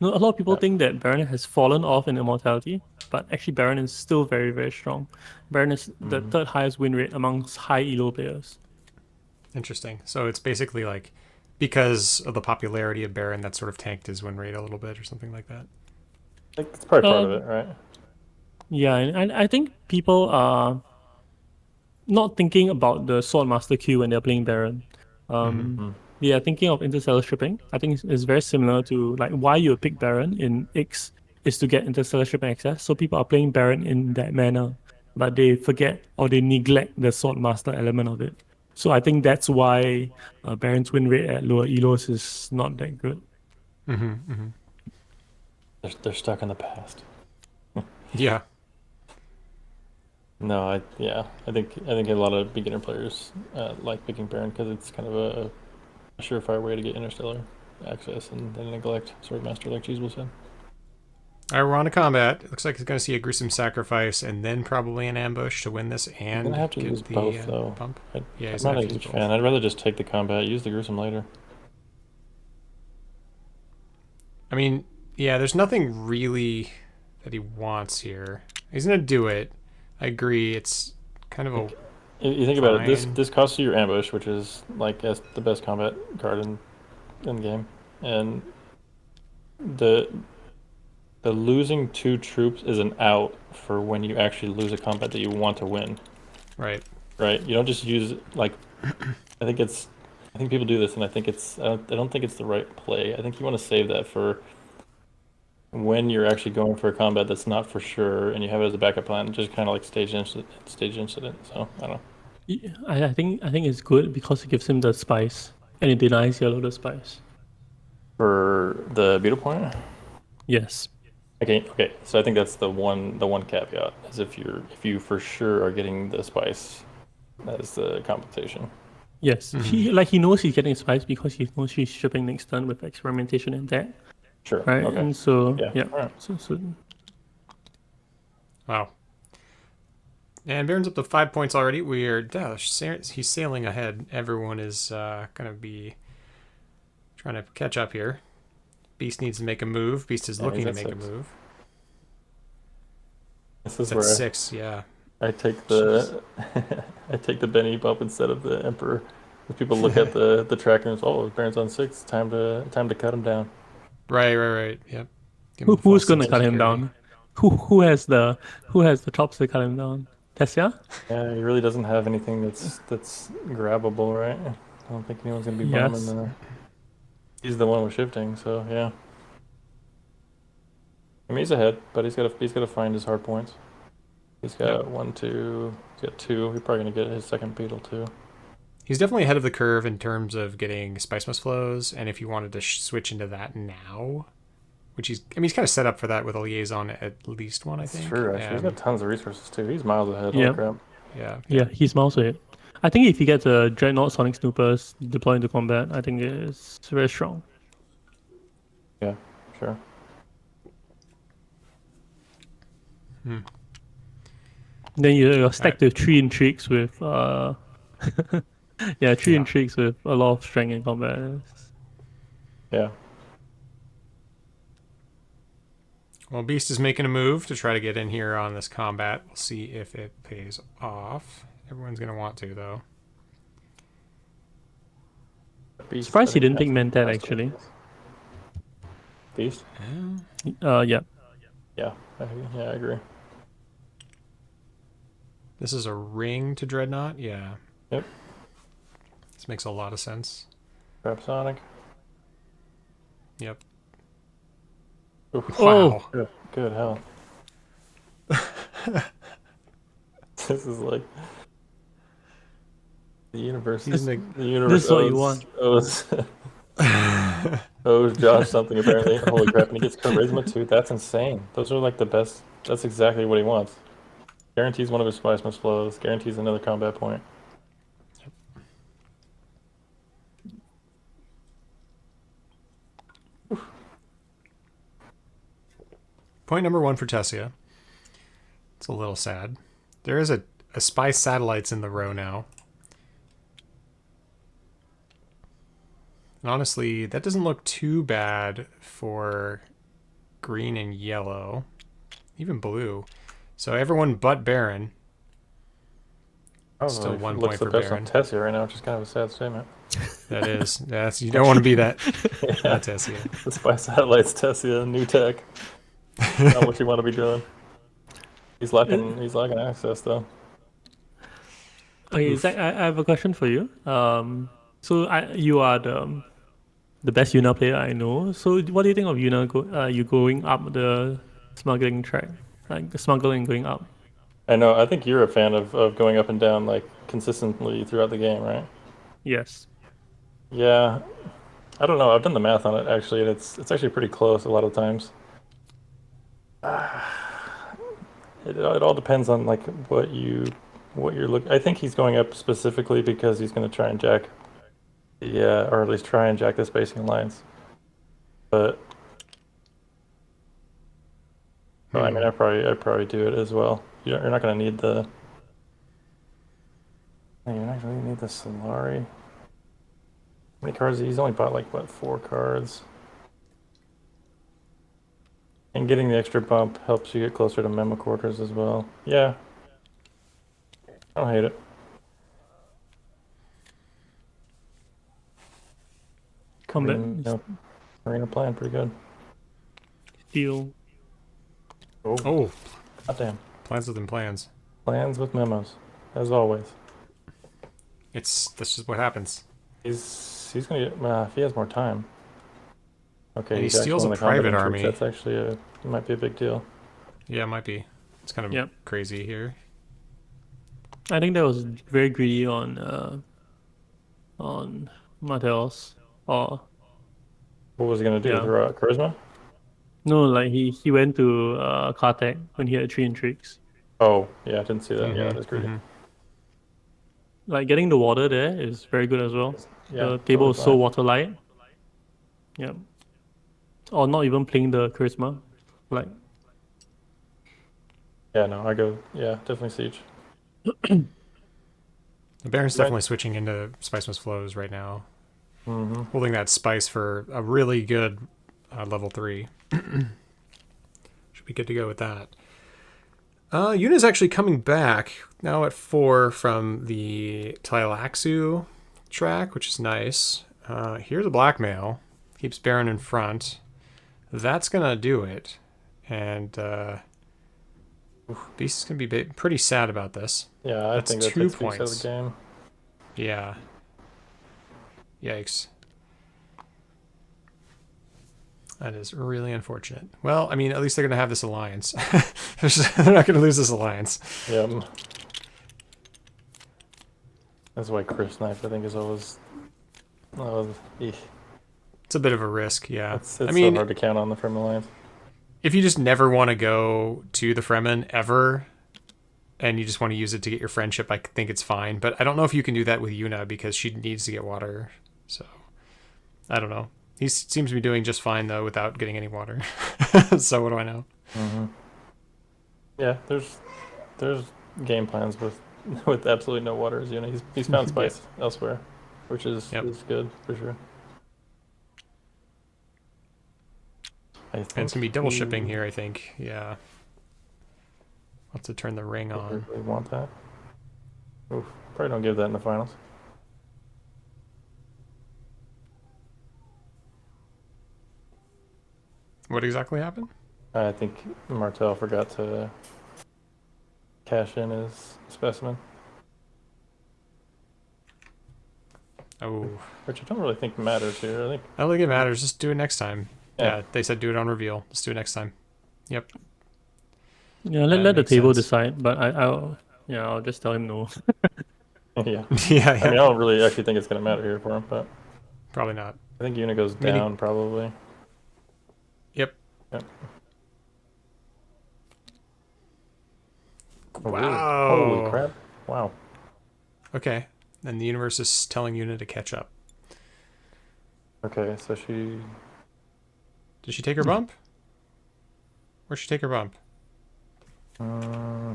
A lot of people think that Baron has fallen off in Immortality, but actually Baron is still very, very strong. Baron is the third highest win rate amongst high elo players. Interesting. So it's basically like because of the popularity of Baron that sort of tanked his win rate a little bit or something like that. I think that's probably part of it, right? Yeah, and I think people are not thinking about the Swordmaster queue when they're playing Baron. They are thinking of interstellar shipping. I think it's very similar to like why you pick Baron in X is to get interstellar shipping access. So people are playing Baron in that manner, but they forget or they neglect the Swordmaster element of it. So I think that's why Baron's win rate at lower elos is not that good. They're stuck in the past. Yeah. No, I think a lot of beginner players like picking Baron because it's kind of a surefire way to get interstellar access and then neglect Swordmaster like Cheesable said. All right, we're on to combat. It looks like he's going to see a gruesome sacrifice and then probably an ambush to win this and He's gonna have to get use the both though. bump. I'm He's not gonna a have to huge use fan. both. I'd rather just take the combat, use the gruesome later. I mean, yeah, there's nothing really that he wants here. He's going to do it. I agree. It's kind of a You think about it. Fine. This costs you your ambush, which is like the best combat card in game, and the losing 2 troops is an out for when you actually lose a combat that you want to win. right. Right? You don't just use like I think people do this, and I don't think it's the right play. I think you want to save that for when you're actually going for a combat that's not for sure, and you have it as a backup plan, just kind of like stage incident. So I don't know. I think it's good because it gives him the spice and it denies yellow the spice. For the Beetle point. Yes. Okay. So I think that's the one caveat is if you for sure are getting the spice as the compensation. Yes. He knows he's getting spice because he knows he's shipping next turn with experimentation and that. Sure. Right. Okay. And so Yeah. All right. So Wow. And Baron's up to 5 points already. He's sailing ahead. Everyone is going to be trying to catch up here. Beast needs to make a move. Beast is looking to make a move. This is It's at where 6, yeah. I take the I take the Benny bump instead of the Emperor. If people look at the tracker and say, "Oh, Baron's on 6. Time to cut him down." Right. Yep. Give him Who's false gonna sense of cut him security. down? Who has the chops to cut him down? Tessia? Yeah, he really doesn't have anything that's grabbable, right? I don't think anyone's gonna be bombing Yes. the. He's the one with shifting, so yeah. I mean, he's ahead, but he's gotta find his hard points. He's got 1, 2. He's got 2. He's probably gonna get his second beetle too. He's definitely ahead of the curve in terms of getting Spice Must flows, and if you wanted to switch into that now, which he's kind of set up for that with a liaison at least one, I think. It's true, actually. He's got tons of resources too. He's miles ahead. Yeah. Holy crap. Yeah. He's mouse ahead. I think if he gets a Dreadnought Sonic Snoopers deployed into combat, I think it's very strong. Yeah, sure. Then you're stacked with 3 intrigues with 3 intrigues with a lot of strength in combat. Yeah. Well, Beast is making a move to try to get in here on this combat. We'll see if it pays off. Everyone's going to want to, though. Beast, Surprised he I think didn't pick that's- Mentat that's actually. Beast? Yeah. Yeah, I agree. This is a ring to Dreadnought? Yeah. Yep. This makes a lot of sense. Grab Sonic. Yep. Oof. Wow. Good hell. This is like the universe. The universe This is what you want. owes Josh something apparently. Holy crap! And he gets Charisma too. That's insane. Those are like the best. That's exactly what he wants. Guarantees one of his Spice Must flows. Guarantees another combat point. Point number 1 for Tessia. It's a little sad. There is a spy satellites in the row now. And honestly, that doesn't look too bad for green and yellow. Even blue. So everyone but Baron. Probably Still 1 looks point the for best Baron. on Tessia right now, which is kind of a sad statement. That is. You don't want to be that. Not Tessia. The Spy Satellites Tessia, new tech. Not what you want to be doing. He's lacking access though. Okay, Zach, I have a question for you. You are the best Yuna player I know. So what do you think of Yuna you going up the smuggling track? Like the smuggling going up? I know. I think you're a fan of going up and down like consistently throughout the game, right? Yes. Yeah. I don't know. I've done the math on it actually, and it's actually pretty close a lot of times. It all depends on like what you're looking. I think he's going up specifically because he's going to try and jack, or at least try and jack the spacing alliance. But I mean, I'd probably do it as well. You're not going to need the. You're not going to need the Solari. How many cards? He's only bought like what, 4 cards. And getting the extra bump helps you get closer to Memo Quarters as well. Yeah. I don't hate it. Combat. Arena plan, pretty good. Steel. Oh. God damn. Plans within plans. Plans with memos, as always. That's just what happens. He's gonna get, if he has more time. Okay, And he he's actually steals in a the combat private entrance. army. That's actually it might be a big deal. Yeah, it might be. It's kind of crazy here. I think that was very greedy on Martel's. Or What was he gonna do? Yeah. Throw out Charisma? no, like he went to Kartek when he had 3 intrigues. Oh, yeah, I didn't see that. Yeah, that is greedy. Like getting the water there is very good as well. Yeah, The table is totally so fine. water light. Yeah. Or not even playing the charisma. Like Yeah, no, I go. Yeah, definitely siege. The Baron's Right. definitely switching into Spice Must Flows right now. Mm-hmm. Holding that spice for a really good level 3. Should be good to go with that. Yuna's actually coming back now at 4 from the Tleilaxu track, which is nice. Here's a blackmail. Keeps Baron in front. That's going to do it. And Beast is going to be pretty sad about this. Yeah, I That's think that 2 takes Beast out of points. the game. Yeah. Yikes. That is really unfortunate. Well, I mean, at least they're going to have this alliance. They're not going to lose this alliance. Yep. That's why Chris Knife, I think, is always... eesh. It's a bit of a risk, yeah. It's I mean, so hard to count on the Fremen Alliance. if you just never want to go to the Fremen ever, and you just want to use it to get your friendship, I think it's fine. But I don't know if you can do that with Yuna because she needs to get water. So, I don't know. He seems to be doing just fine, though, without getting any water. So what do I know? Mm-hmm. Yeah, there's game plans with absolutely no water as Yuna. He's found spice elsewhere, which is good for sure. I think And it's going to be double shipping here, I think. Yeah. I'll have to turn the ring on. We want that. Oof, probably don't give that in the finals. What exactly happened? I think Martel forgot to cash in his specimen. Oh. Which I don't really think matters here. I don't think it matters. Just do it next time. Yeah. Yeah, they said do it on reveal. Let's do it next time. Yep. Yeah, That let the makes table sense. decide. But I'll just tell him no. Yeah. Yeah, I mean, I don't really actually think it's going to matter here for him, but probably not. I think Yuna goes Mini- down probably. Yep. Yep. Oh, really? Wow. Holy crap. Wow. Okay. And the universe is telling Yuna to catch up. Okay, so she... Did she take her bump? Where'd she take her bump?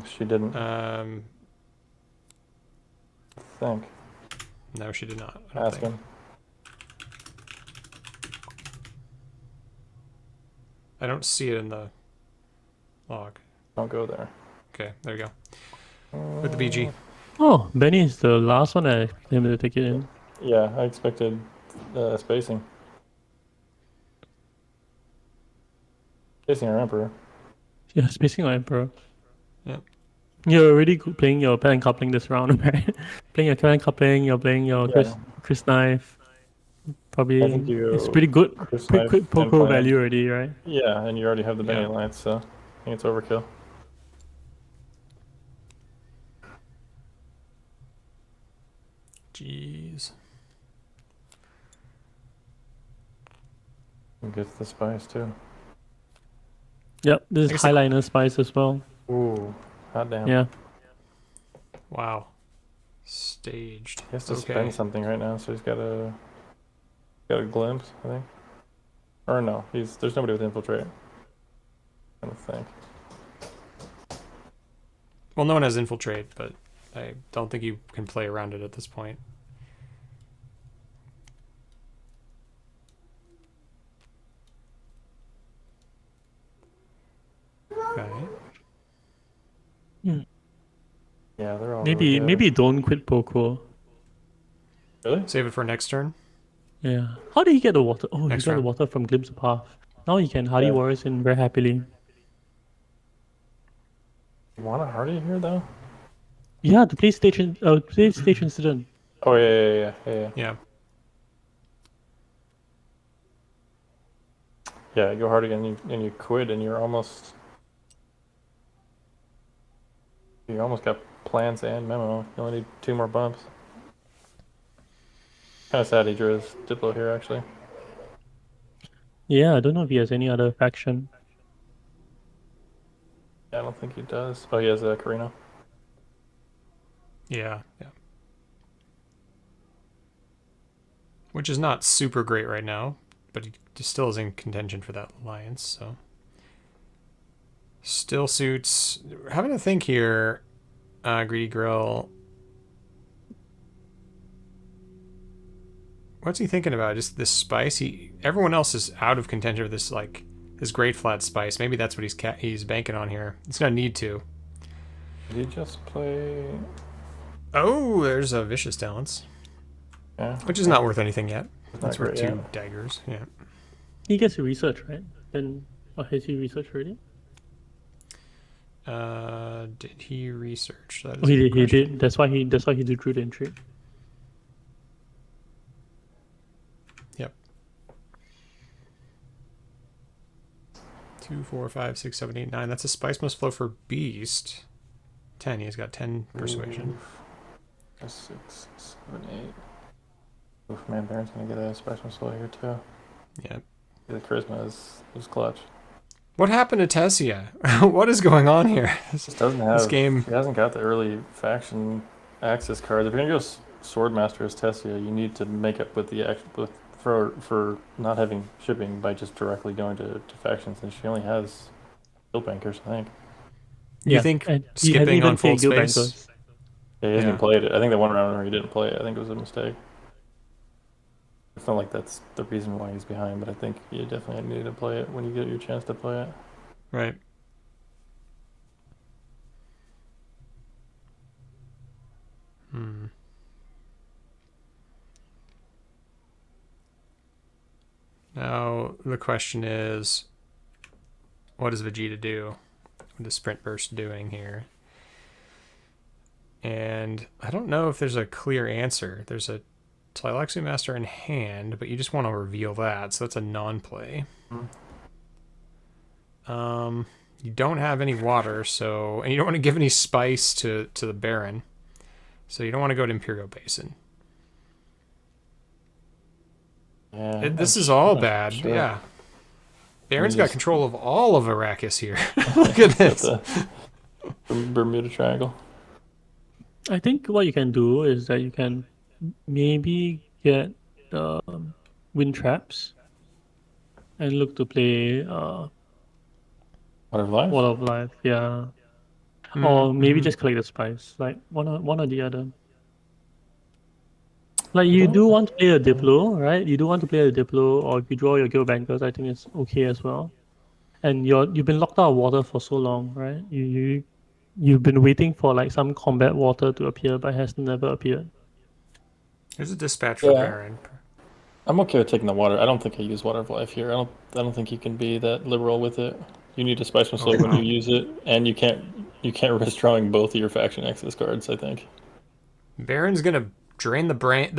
she didn't, I think. No, she did not. I don't Ask think. him. I don't see it in the log. Don't go there. Okay, there you go. With the BG. Oh, Benny is the last one I expected him to take it in. Yeah, I expected spacing. Spacing our Emperor. Yeah, spacing on Emperor. Yep. You're already playing your pattern coupling this round, right? Playing your pattern coupling, you're playing your Yeah. Chris Knife. Probably I think it's pretty good. Chris Quick Knife poker and plan. value already, right? Yeah, and you already have the Benny Yeah. Alliance, so I think it's overkill. Jeez. And gets the spice too. Yep, this I is guess the- highliner spice as well. Ooh, hot damn. Yeah. Wow. Staged. He has to Okay. spend something right now, so he's got a glimpse, I think. Or no, there's nobody with infiltrate. I don't think. Well, no one has infiltrate, but I don't think you can play around it at this point. Okay. Yeah, they're all Maybe really good. maybe don't quit poker. Really? Save it for next turn. Yeah. How did he get the water? Oh, Next he got the round. water from Glimpse of Path. Now he can Hardy Yeah. Warriors in very happily. You want a Hardy here though? Yeah, the PlayStation incident. Oh yeah. Yeah. Yeah, you go Hardy and you quit and you almost got plans and memo. You only need 2 more bumps. Kind of sad he drew his Diplo here actually. Yeah, I don't know if he has any other faction. Yeah, I don't think he does. Oh, he has Carino. Yeah. Which is not super great right now, but he still is in contention for that alliance, so. Still suits. Having to think here. Greedy Grill. What's he thinking about? Just this spice? Everyone else is out of contention with this, like, this great flat spice. Maybe that's what he's banking on here. It's gonna need to. Did he just play? Oh, there's a Vicious Talents. Yeah. Which is not worth anything yet. That's Not worth great, 2 yeah. daggers. Yeah. He gets to research, right? Then, or has he researched already? Did he research? That is Oh, a he good did. He question. did. That's why he drew the intrigue. Yep. 2, 4, 5, 6, 7, 8, 9. That's a spice must flow for Beast. 10. He's got 10 persuasion. 6, 7, 8. Oof, man, Baron's gonna get a special slow here too. Yep. The charisma is clutch. What happened to Tessia? What is going on here? Just doesn't have. This game. He hasn't got the early faction access cards. If you're gonna go Swordmaster as Tessia, you need to make up with the for not having shipping by just directly going to factions, and she only has guild bankers, I think. You think and he hasn't skipping even on full played guild space? bankers. Yeah, he hasn't Yeah. even played it. I think the one round where he didn't play it, I think it was a mistake. I feel like that's the reason why he's behind, but I think you definitely need to play it when you get your chance to play it. Right. Now, the question is, what does Vegeta do? What is SprintBurst doing here? And I don't know if there's a clear answer. There's a Tleilaxu Master in hand, but you just want to reveal that, so that's a non-play. You don't have any water, so, and you don't want to give any spice to the Baron, so you don't want to go to Imperial Basin. Yeah, This is all I'm bad. sure. Yeah. Baron's You got just- control of all of Arrakis here. Look at this. The Bermuda Triangle. I think what you can do is that you can maybe get wind traps and look to play Water of Life? Wall of Life, yeah. Mm, Or maybe mhm. just collect the spice, like one or the other. Like you do want to play a Diplo, right? You do want to play a Diplo, or if you draw your guild bankers, I think it's okay as well. And you've been locked out of water for so long, right? You've been waiting for like some combat water to appear, but has never appeared. There's a dispatch for Yeah. Baron. I'm okay with taking the water. I don't think I use Water of Life here. I don't think you can be that liberal with it. You need to spice and slow when wow. you use it, and you can't risk drawing both of your faction access cards, I think. Baron's gonna drain the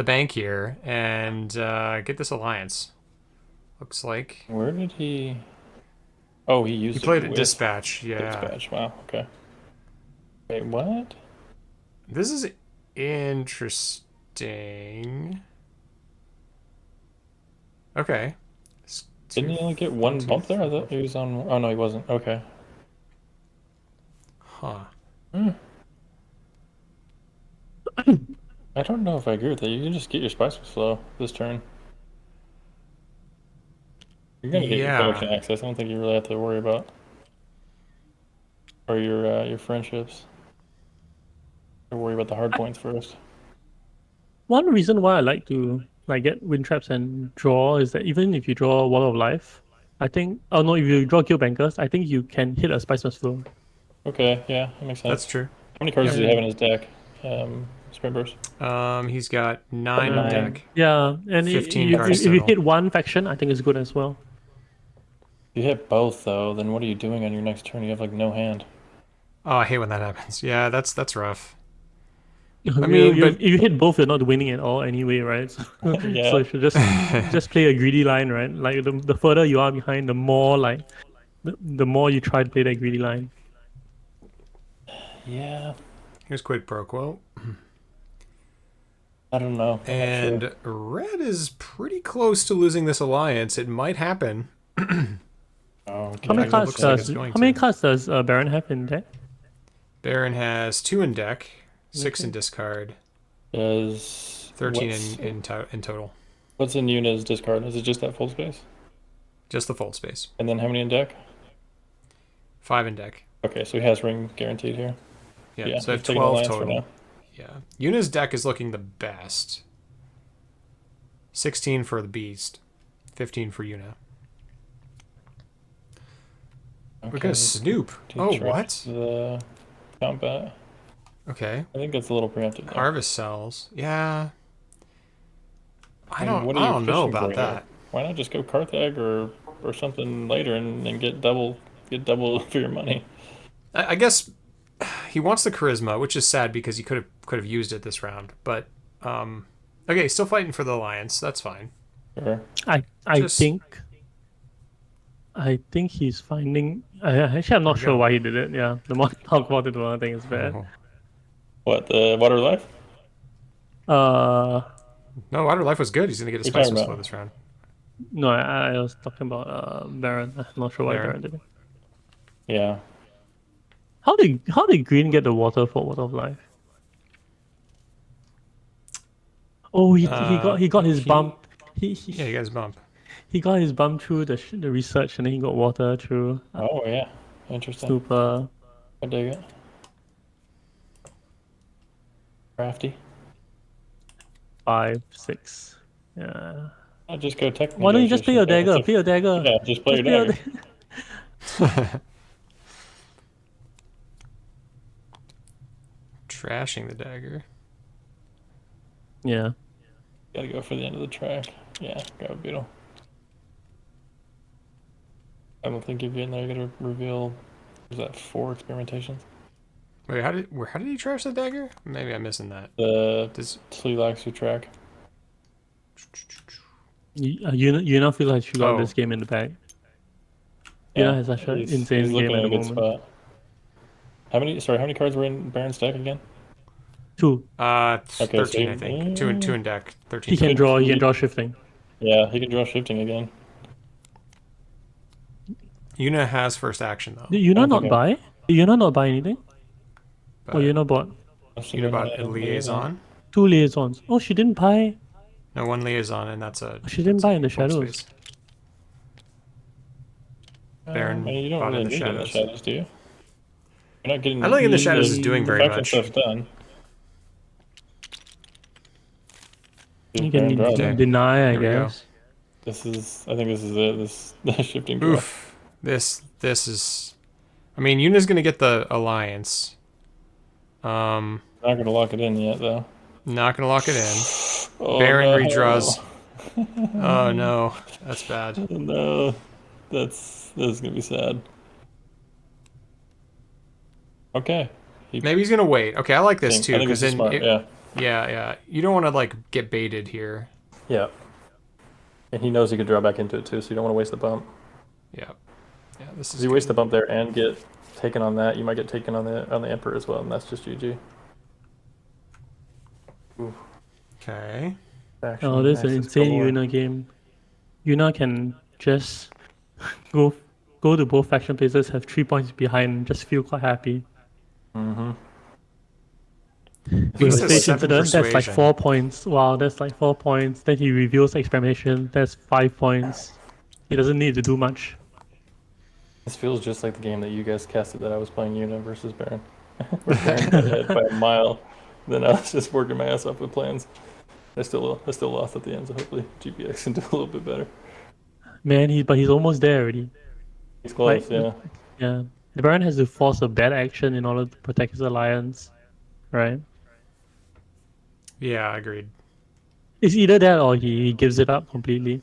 bank here and get this alliance. Looks like Where did he? Oh, he used he played it a with dispatch. Yeah, Dispatch. Wow. Okay. Wait, what? this is interesting. Okay. Didn't he only get one bump there? I thought he was on. Oh no, he wasn't. Okay. Huh. I don't know if I agree with that. You can just get your spice with slow this turn. You're gonna get your Yeah. faction access. I don't think you really have to worry about, or your friendships. Or worry about the hard points first. One reason why I like to like get wind traps and draw is that even if you draw Wall of Life, I think if you draw guild bankers, I think you can hit a spice must flow. Okay, yeah, that makes sense. That's true. How many cards does he Yeah. have in his deck? SprintBurst. He's got 9 on Nine. deck. Yeah, and 15 if cards you total. hit one faction, I think it's good as well. If you hit both though, then what are you doing on your next turn? You have like no hand. Oh, I hate when that happens. Yeah, that's rough. I mean, but- if you hit both, you're not winning at all anyway, right? So, Yeah. so you should just play a greedy line, right? Like the further you are behind, the more like the more you try to play that greedy line. Yeah, Here's Quid Pro Quo. I don't know. I'm not And sure. Red is pretty close to losing this alliance. It might happen. Oh, How okay. many it cards looks like does it's going how many to. cards does Baron have in deck? Baron has 2 in deck, 6 Okay. in discard, Does 13 what's, in total. what's in Yuna's discard? Is it just that full space? Just the fold space. And then how many in deck? 5 in deck. Okay, so he has ring guaranteed here. Yeah, so I have just taking 12 Alliance for total. now. Yeah. Yuna's deck is looking the best. 16 for the Beast, 15 for Yuna. We're gonna snoop. Oh, what? The combat. Okay. I think that's a little preemptive there. Harvest cells. Yeah. I mean, don't what are you know fishing for about that. here? Why not just go Carthag or something later and get double for your money? I guess he wants the charisma, which is sad because he could have used it this round. But okay, still fighting for the alliance. That's fine. Sure. I think he's finding. Actually, I'm not sure why he did it. Yeah, the more I talk about it, the more I think it's bad. Oh. What, the Water Life? No, Water Life was good. He's gonna get a What are you Spice talking Flow about? this round. No, I was talking about Baron. I'm not sure why Baron did it. Yeah. How did Green get the water for Water of Life? Oh, he got his bump. Yeah, he got his bump. He got his bump through the research, and then he got water through. Oh yeah, interesting. Super. I dig it. Crafty. 5, 6. Yeah. I'll just go tech. Why don't you just play your dagger? Play your dagger. Yeah, just play your dagger. Trashing the dagger. Yeah. Gotta go for the end of the track. Yeah, go Beetle. I don't think if you're in there, you're gonna reveal. Was that 4 experimentations? Wait, how did he trash the dagger? Maybe I'm missing that. The Sleelaxu track. You not feel like you got this game in the bag. Yeah, has such an insane he's game looking at at the a good moment. spot. How many cards were in Baron's deck again? 2. 13, so I think. 2 in deck. 13. He can draw shifting. Yeah, he can draw shifting again. Yuna has first action though. Did Yuna not buy? Did Yuna not buy anything? But Yuna bought Yuna bought a liaison. 2 liaisons. Oh, she didn't buy. No, 1 liaison, and that's a. She didn't buy in the bulk shadows. space. Baron you don't bought really in the need it in the shadows, do you? You're not getting. I don't think in the shadows is doing very faction much. stuff's done. You can deny, I There we go. guess. I think this is it. This shifting draw. Oof. This is. I mean, Yuna's gonna get the alliance. Not gonna lock it in yet, though. Not gonna lock it in. Oh, Baron no. redraws. Oh no, that's bad. No, this is gonna be sad. Okay. Maybe he's gonna wait. Okay, I like this too I think because this is then smart. yeah, you don't want to like get baited here. Yeah. And he knows he could draw back into it too, so you don't want to waste the bump. Yeah, this is. If you waste the bump there and get taken on that, you might get taken on the Emperor as well, and that's just GG. Ooh. Okay. Oh, this is an insane Yuna game. Yuna can just go to both faction places, have 3 points behind, and just feel quite happy. Mm-hmm. With a stage incident, that's like 4 points. Wow, that's like 4 points. Then he reveals experimentation, that's 5 points. He doesn't need to do much. This feels just like the game that you guys casted that I was playing Yuna versus Baron. Where Baron got ahead by a mile. Then I was just working my ass off with plans. I still lost at the end, so hopefully GPX can do a little bit better. Man, but he's almost there already. He's close, yeah. Yeah. The Baron has to force a bad action in order to protect his alliance, right? Yeah, agreed. It's either that or he gives it up completely,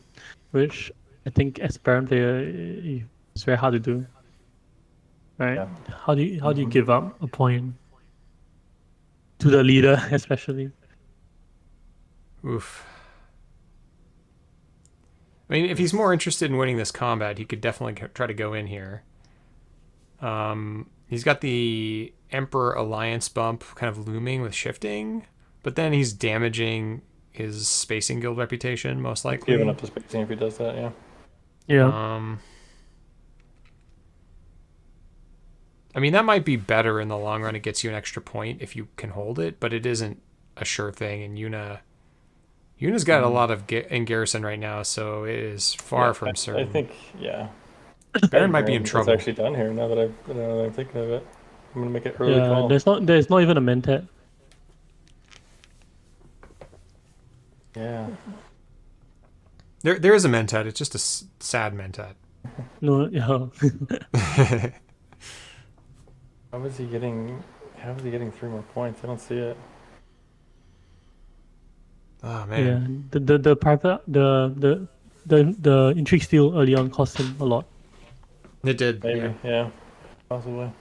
which I think as a Baron player, it's very hard to do. Right? Yeah. How do you give up a point to the leader, especially? Oof. I mean, if he's more interested in winning this combat, he could definitely try to go in here. He's got the Emperor Alliance bump kind of looming with shifting, but then he's damaging his Spacing Guild reputation, most likely. Giving up the spacing if he does that, yeah. Yeah. I mean, that might be better in the long run. It gets you an extra point if you can hold it, but it isn't a sure thing, and Yuna's got a lot of in garrison right now, so it is far from certain. I think, yeah. Baron might be in trouble. It's actually done here now that I'm thinking of it. I'm gonna make it early Yeah, call. there's not even a mentat. Yeah. There is a mentat. It's just a sad mentat. No, yeah. How is he getting? How is he getting 3 more points? I don't see it. Oh Yeah, man. the private the intrigue steal early on cost him a lot. It did. Maybe. Yeah. Possibly.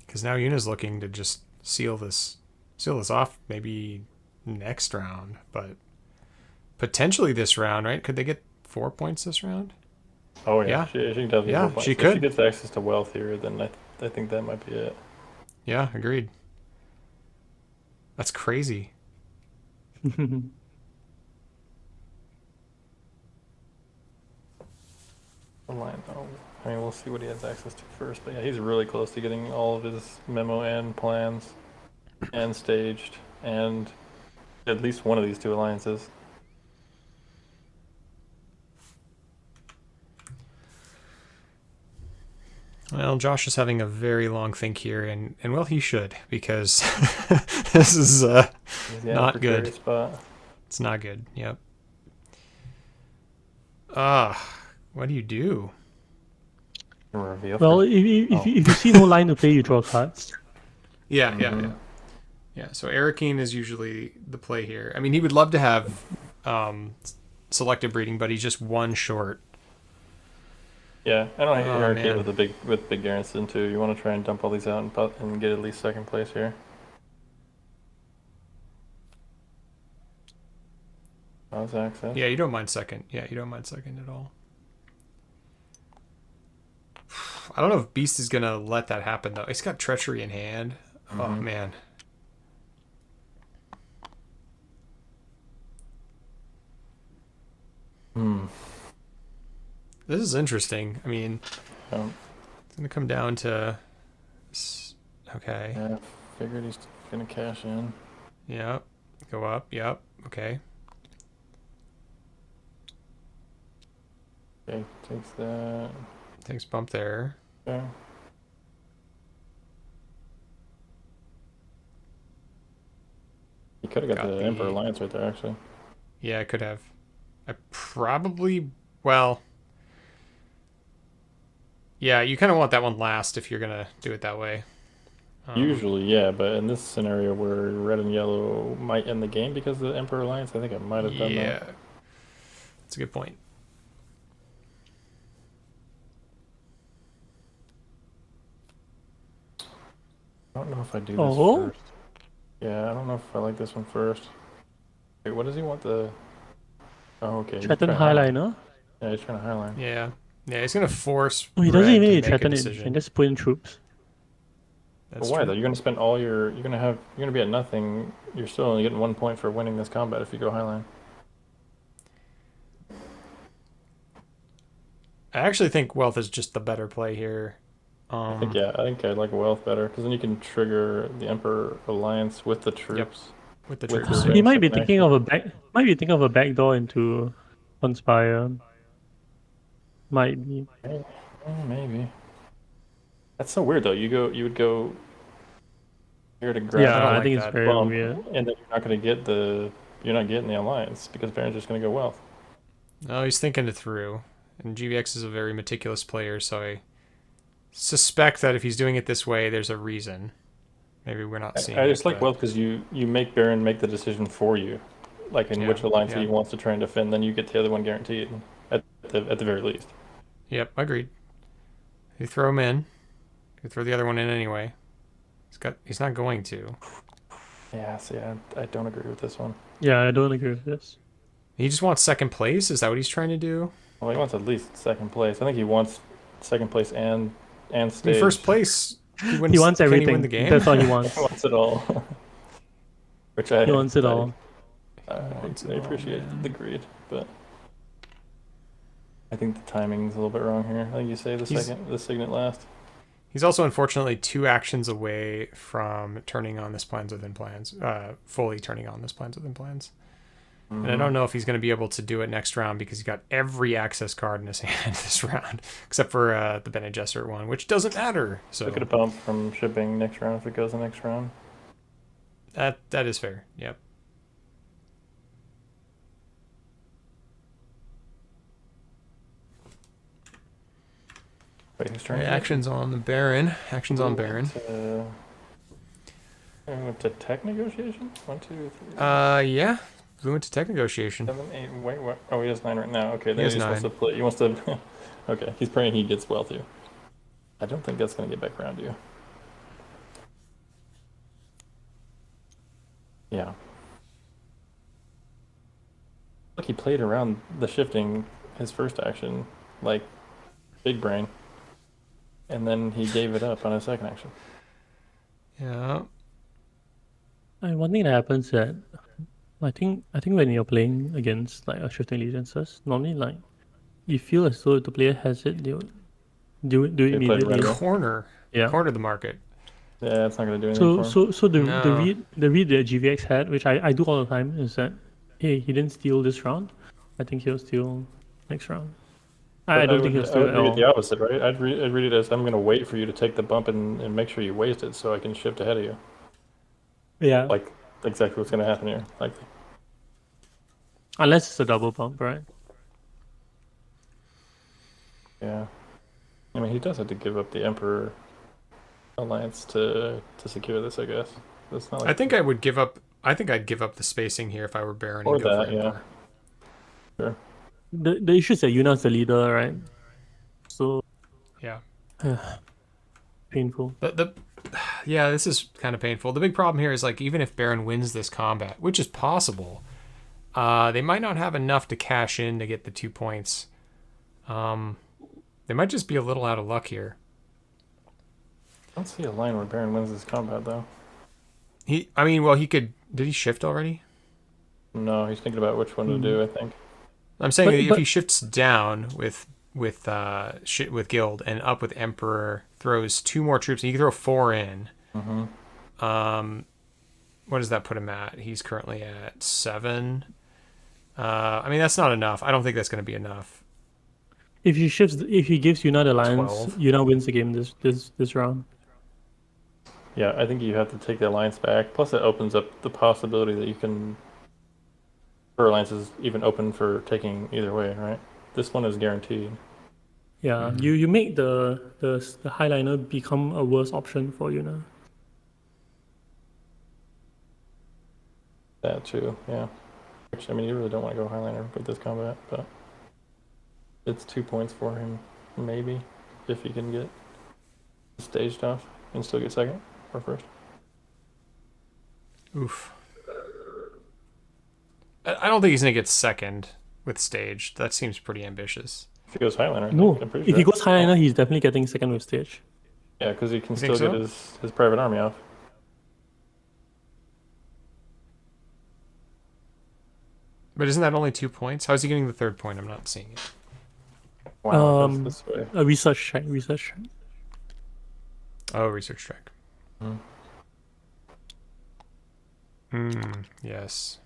Because now Yuna's looking to just seal this off maybe next round, but potentially this round, right? Could they get 4 points this round? Oh yeah. Yeah. She can definitely Yeah, 4 points. she If could. she gets access to wealth here, then I think that might be it. Yeah, agreed. That's crazy. Line. Oh, I mean, we'll see what he has access to first. But yeah, he's really close to getting all of his memo and plans, and staged, and at least one of these 2 alliances. Well, Josh is having a very long think here, and well, he should, because this is not good. Spot. It's not good. Yep. What do you do? Reveal Well, for- if you see no line to play, you draw cards. Yeah. So Arakeen is usually the play here. I mean, he would love to have selective breeding, but he's just one short. Yeah, I don't hate Oh, Hurricane man. with big Garrison too. You want to try and dump all these out and get at least 2nd place here. How's access? Yeah, you don't mind second. Yeah, you don't mind second at all. I don't know if Beast is gonna let that happen though. He's got treachery in hand. Oh man. This is interesting. I mean, it's gonna come down to. Okay. Yeah, figured he's gonna cash in. Yep. Go up. Yep. Okay. Okay, takes that. Takes bump there. Okay. He could have got the Emperor Alliance right there, actually. Yeah, I could have. I probably. Well. Yeah, you kind of want that one last if you're gonna do it that way. Usually, yeah, but in this scenario where red and yellow might end the game because of the Emperor Alliance, I think I might have done that. Yeah. That's a good point. I don't know if I do this Oh? first. Yeah, I don't know if I like this one first. Wait, what does he want the... Oh, okay. he's Threaten trying to highliner. Yeah, he's trying to highline. Yeah. Yeah, he's gonna force. Oh, he doesn't red even to need to make a threaten it. He decision. can just put in troops. But That's why true. though? You're gonna spend all your... You're gonna be at nothing. You're still only getting 1 point for winning this combat if you go highline. I actually think wealth is just the better play here. I think I like wealth better because then you can trigger the Emperor Alliance with the troops. With the With troops. the- He might be second thinking of a backdoor into Conspire. Might be. Maybe. That's so weird though. You would go here to grab Yeah, don't I like think it's that. very bump, weird. and then you're not getting the alliance because Baron's just gonna go wealth. No, he's thinking it through. And GVX is a very meticulous player, so I suspect that if he's doing it this way, there's a reason. Maybe we're not seeing I it. just like but- wealth because you make Baron make the decision for you, like in which alliance he wants to try and defend. Then you get the other one guaranteed at the very least. Yep, agreed. You throw him in. You throw the other one in anyway. He's not going to. Yeah, see, I don't agree with this one. Yeah, I don't agree with this. He just wants second place? Is that what he's trying to do? Well, he wants at least 2nd place. I think he wants 2nd place and I stage. mean, first place, he wins. He wants can everything. He win the game? That's all he wants. He wants it all. Which He wants it all. I appreciate the greed, but I think the timing's a little bit wrong here. I think you say the signet last. He's also unfortunately 2 actions away from turning on this plans within plans. Fully turning on this plans within plans. And I don't know if he's going to be able to do it next round because he's got every access card in his hand this round, except for the Bene Gesserit one, which doesn't matter. So Look at a bump from shipping next round if it goes the next round. that is fair. Yep. Wait, who's turn? Actions on the Baron. Actions on Baron. Went to tech negotiation? 1, 2, 3. Yeah. We went to tech negotiation. 7, 8. Wait, what? Oh, he has 9 right now. Okay, then has he just wants 9. to play. He wants to. Okay, he's praying he gets wealthier. I don't think that's going to get back around to you. Yeah. Look, he played around the shifting his first action, like big brain, and then he gave it up on his second action. Yeah. And one thing that happens is that I think when you're playing against like a shifting allegiances, normally like you feel as though if the player has it, they'll do it They played immediately. right. Corner the market. Yeah, it's not going to do anything for him. So the No. read that GVX had, which I do all the time, is that hey, he didn't steal this round. I think he'll steal next round. I don't think he'll I steal would at read it all. the opposite, right? I'd read it as I'm going to wait for you to take the bump and make sure you waste it so I can shift ahead of you. Yeah. Like exactly what's going to happen here. Like, Unless it's a double bump, right? yeah. I mean, he does have to give up the Emperor alliance to secure this, I guess. It's not like I think I would give up. I think I'd give up the spacing here if I were Baron. Or And go that, for yeah. Emperor. Sure. The issue is that Yuna's the leader, right? So Yeah. painful. Yeah, this is kind of painful. The big problem here is like even if Baron wins this combat, which is possible, they might not have enough to cash in to get the 2 points. They might just be a little out of luck here. I don't see a line where Baron wins this combat, though. He could. Did he shift already? No, he's thinking about which one to do, I think. I'm saying But- if but- he shifts down with Guild and up with Emperor, throws 2 more troops, and he can throw 4 in. Mm-hmm. What does that put him at? He's currently at 7. I mean, that's not enough. I don't think that's going to be enough. If he gives Yuna the alliance, 12. Yuna wins the game this round. Yeah, I think you have to take the alliance back. Plus, it opens up the possibility that you can. Her alliance is even open for taking either way, right? This one is guaranteed. Yeah, you make the highliner become a worse option for Yuna. That too, yeah. Which, I mean, you really don't want to go Highliner with this combat, but it's 2 points for him, maybe, if he can get staged off and still get second or first. Oof. I don't think he's going to get second with staged. That seems pretty ambitious. If he goes Highliner, No, I'm pretty if sure. he goes highliner, he's definitely getting second with stage. Yeah, because he can You still think get so? his private army off. But isn't that only 2 points? How is he getting the 3rd point? I'm not seeing it. Wow, that's this way. A research check. Oh, research track. Mhm. Yes.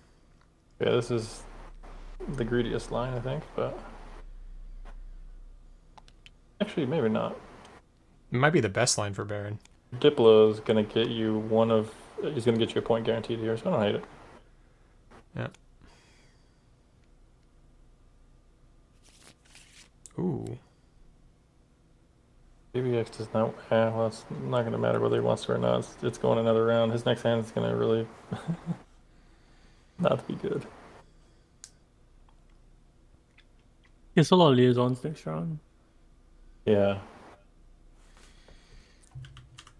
Yeah, this is the greediest line, I think, but actually, maybe not. It might be the best line for Baron. Diplo is gonna get you he's gonna get you a point guaranteed here, so I don't hate it. Yeah. Ooh. BBX does not. Well, it's not going to matter whether he wants to or not. It's going another round. His next hand is going to really not be good. It's a lot of liaisons next round. Yeah.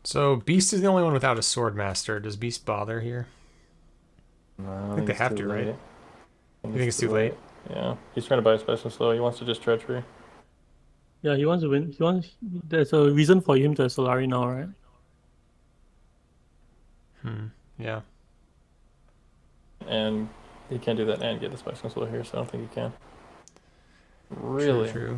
So Beast is the only one without a sword master. Does Beast bother here? No, I think they it's have too to, right? late. You think it's too late? Yeah. He's trying to buy a special slow. He wants to just treachery. Yeah, he wants to win. There's a reason for him to have Solari now, right? Yeah. And he can't do that and get the special slow here, so I don't think he can. Really? True.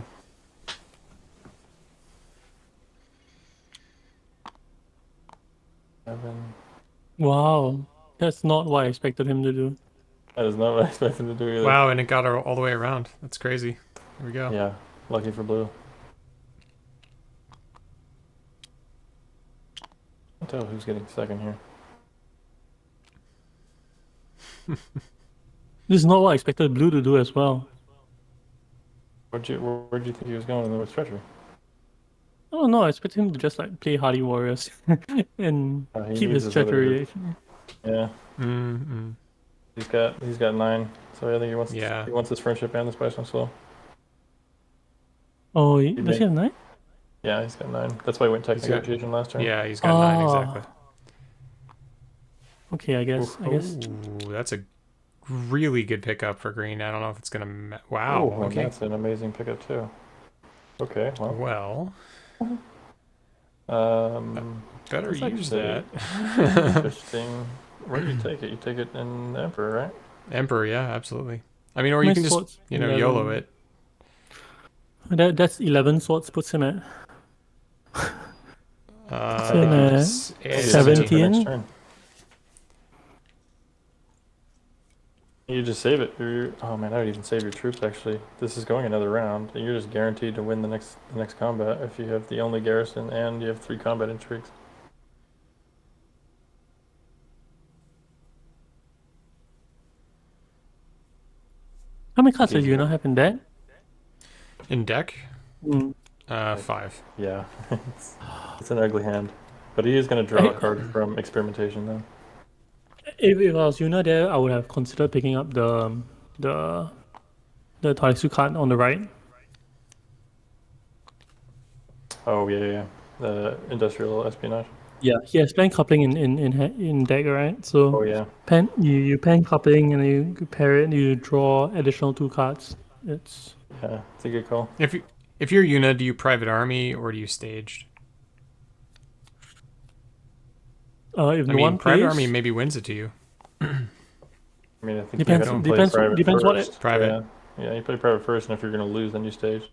Seven. Wow, that's not what I expected him to do. That is not what I expected to do either. Wow, and it got her all the way around. That's crazy. Here we go. Yeah, lucky for blue. Can't tell who's getting second here. This is not what I expected blue to do as well. Where'd you think he was going in the treachery? Oh no, I expected him to just like play Hardy Warriors and He keep needs his other- treachery. Yeah, Mm-hmm. he's got 9. So I think he wants his friendship and the spice on slow. Oh, He does he have 9? Yeah, he's got 9. That's why he went tech He's got- negotiation last turn. Yeah, he's got 9 exactly. Okay, I guess. Ooh, that's a really good pickup for green. I don't know if it's gonna. Wow. Oh, Okay. that's an amazing pickup too. Okay, well, Better that's use actually that. interesting. Where do you take it? You take it in the Emperor, right? Emperor, yeah, absolutely. I mean, or you can just, swords, YOLO it. That's 11 swords puts him at Uh, at it's 17. Next turn. You just save it. Oh man, I would even save your troops actually. This is going another round. You're just guaranteed to win the next combat if you have the only garrison and you have 3 combat intrigues. How many cards do you not have in that? In deck, Mm. 5. Yeah, it's an ugly hand, but he is going to draw a card from experimentation though. If I was Yuna there, I would have considered picking up the Taisu card on the right. Oh yeah. The industrial espionage. Yeah, he has pen coupling in deck, right? So Oh yeah. you pen coupling and you pair it and you draw additional 2 cards. It's Yeah, it's a good call. If you're Yuna, do you private army or do you staged? if I no mean, one private plays, army maybe wins it to you. I mean, I think Depends- you have to depends- play private depends what first. Private. Yeah, you play private first, and if you're going to lose, then you stage.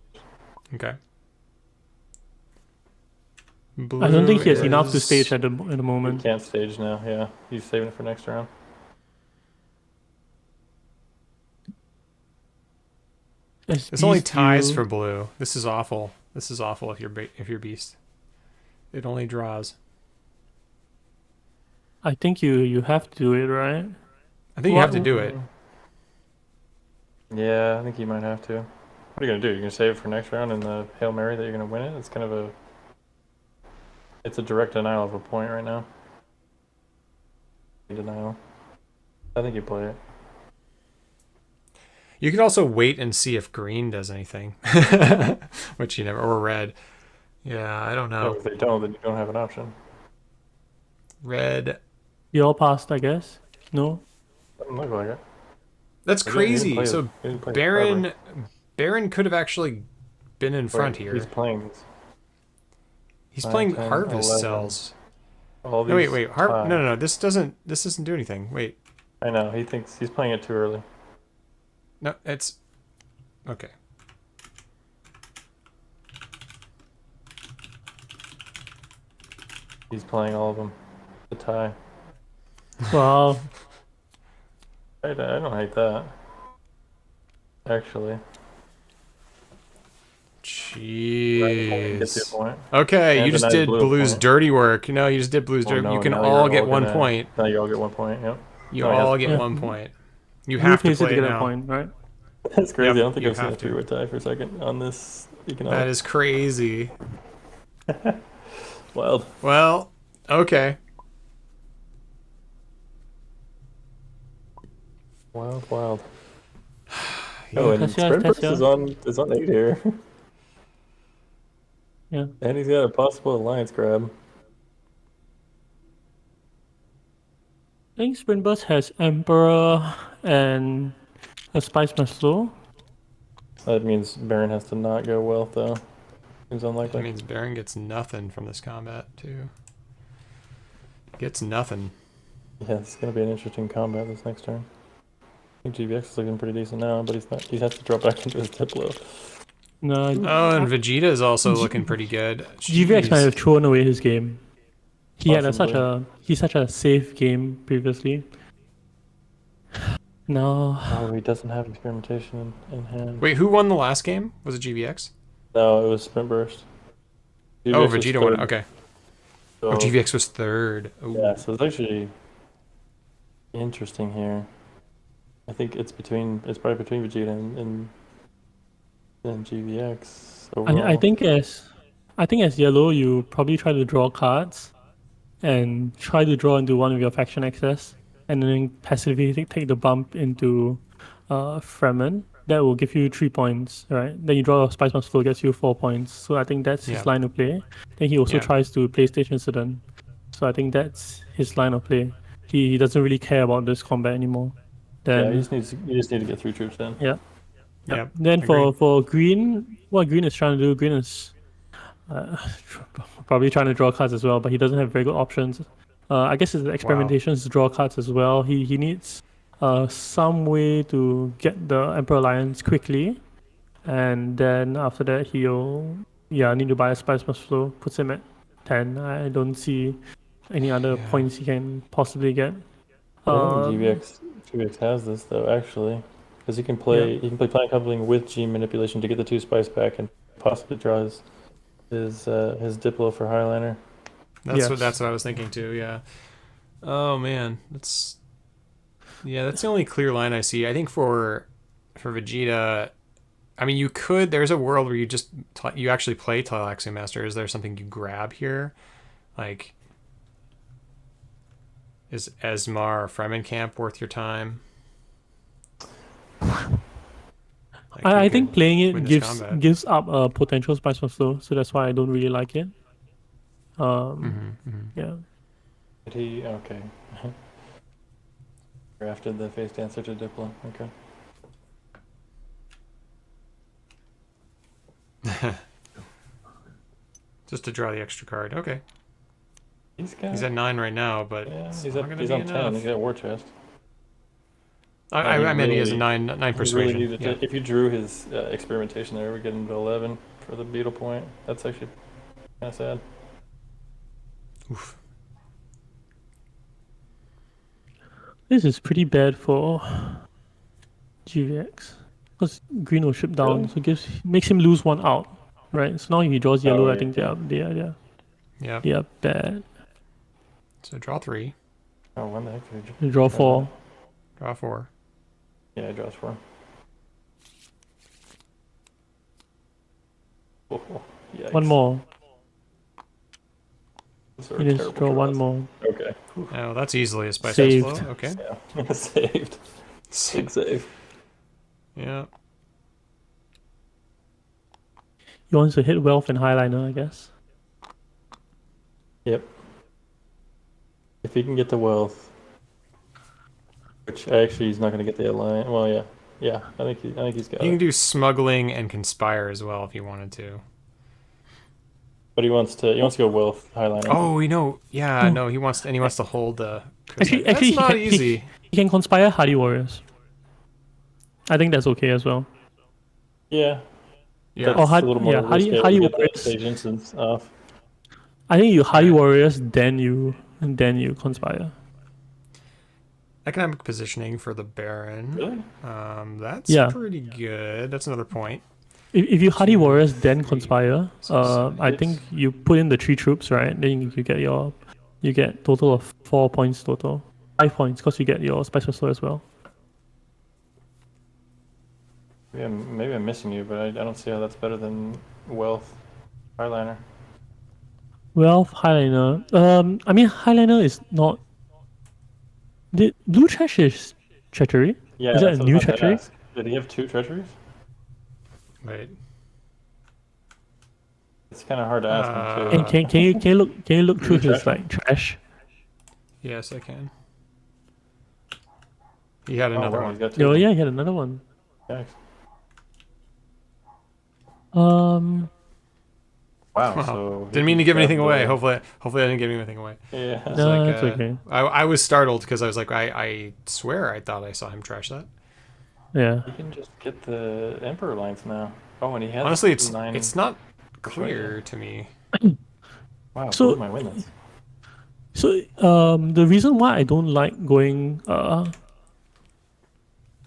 Okay. I don't think he has Blue enough to is- stage at the You moment. can't stage now. Yeah, he's saving it for next round. It's only ties for blue. This is awful. This is awful if you're beast. It only draws. I think you have to do it, right? I think you have to do it. Yeah, I think you might have to. What are you going to do? You're going to save it for next round and the Hail Mary that you're going to win it? It's kind of it's a direct denial of a point right now. Denial. I think you play it. You could also wait and see if green does anything, which you never, or red. Yeah, I don't No, know. if they don't, then you don't have an option. Red. You all passed, I guess. No. Doesn't look like it. That's He didn't crazy. play So he didn't play Baron could have actually been in front here. He's playing He's 9, playing 10, Harvest 11. Cells. all No, these. wait. No. This doesn't do anything. Wait. I know. He thinks he's playing it too early. No, it's okay. He's playing all of them. The tie. Wow. I don't hate that. Actually. Gets you a Jeez. point. Okay, And you just denied did blue a Blue's point. dirty work. No, you just did Blue's Oh, dirty. no, You can now all you're get 1 gonna- point. Now you all get 1 point. Yep. You No, he all has- get Yeah. 1 point. You Blue have to plays it play to it get a now. point, right? That's crazy. Yep, I don't think you I've seen have a to. two-way tie for a second on this economic. That is crazy. Wild. Well, okay. Wild. Oh, and Tessia, SprintBurst Tessia. is on 8 here. Yeah. And he's got a possible alliance grab. I think SprintBurst has Emperor and a Spice Maslow. That means Baron has to not go well, though. Seems That unlikely. means Baron gets nothing from this combat, too. Gets nothing. Yeah, it's going to be an interesting combat this next turn. I think GVX is looking pretty decent now, but he's not. He has to drop back into his Diplo. No, Oh, and Vegeta is also looking pretty good. GVX might Jeez. have thrown away his game. He had Possibly. such a safe game previously. No. Oh, he doesn't have experimentation in hand. Wait, who won the last game? Was it GVX? No, it was SprintBurst. Oh, GVX was Vegeta won. third, Okay. so, Oh, GVX was third. Ooh. yeah, so it's actually interesting here. I think it's probably between Vegeta and GVX overall. I think as yellow, you probably try to draw cards and try to draw into one of your faction access, and then passively take the bump into Fremen. That will give you 3 points, right? Then you draw a Spice Must Flow, gets you 4 points. So I think that's his Yeah. line of play. Then he also Yeah. tries to play Station Incident. So I think that's his line of play. He doesn't really care about this combat anymore. Yeah, Then you just need to get through troops then. yeah. Yeah. Then Agreed. for green, what green is trying to do, green is probably trying to draw cards as well, but he doesn't have very good options. I guess his experimentation is to draw cards as well. He needs some way to get the Emperor Alliance quickly, and then after that he'll need to buy a Spice Must Flow, puts him at 10. I don't see any other points he can possibly get. I think GVX has this though actually, because he can play plan coupling with G manipulation to get the 2 spice back and possibly draw his Diplo for Highliner. That's what I was thinking too. Yeah. Oh man, that's the only clear line I see. I think for Vegeta, I mean, you could. There's a world where you actually play Teleaxiom Master. Is there something you grab here, like? Is Esmar or Fremen Camp worth your time? Like I think playing it gives up a potential Spice Must Flow, so that's why I don't really like it. Yeah. Did he? Okay. Drafted the face dancer to Diplo. Okay. Just to draw the extra card. Okay. He's at 9 right now, but he's on 10. He's got War Chest. I meant he has a 9 persuasion. Really if you drew his experimentation there, we get him to 11 for the beetle point. That's actually kind of sad. Oof. This is pretty bad for GVX because green will ship down, so makes him lose 1 out, right? So now if he draws yellow, I think they are bad. So draw 3. Oh, when the heck did you draw 4? Draw 4. Yeah, he draws 4. Oh, yikes. 1 more. You just draw 1 more. Okay. Oh, that's easily a Spice Saved. Flow. Okay. Yeah. Saved. Big save. Yeah. He wants to hit Wealth and Highliner, I guess. Yep. If he can get the Wealth, which actually he's not going to get the Alliance. Well, yeah. I think he's got. You can do Smuggling and Conspire as well if you wanted to. But he wants to go Wealth Highliner. Oh, no, he wants to hold the. Actually, that's not easy. He can Conspire Hardy Warriors. I think that's okay as well. Yeah. Yeah. That's a little more Hardy Warriors. Instance off. I think you Hardy Warriors, then you Conspire. Economic positioning for the Baron. Really? That's pretty good. That's another point. If you Hardy Warriors, then Conspire, I think you put in the 3 troops, right? Then you get total of 4 points total. 5 points, because you get your Spice Must Flow as well. Yeah, maybe I'm missing you, but I don't see how that's better than Wealth Highliner. Wealth Highliner. I mean Highliner is not. The blue trash is treachery. Yeah, is that a new treachery? Did he have 2 treacheries? Right. It's kind of hard to ask him too. And can you look through his like trash? Yes, I can. He had another one. Oh yeah, he had another one. Thanks. Wow. So didn't mean to give anything away. Hopefully I didn't give anything away. Yeah. No, that's okay. I was startled because I was like, I swear I thought I saw him trash that. Yeah. You can just get the Emperor Alliance now. Oh, and he has. Honestly, it's not clear to me. Wow. So my witness. So the reason why I don't like going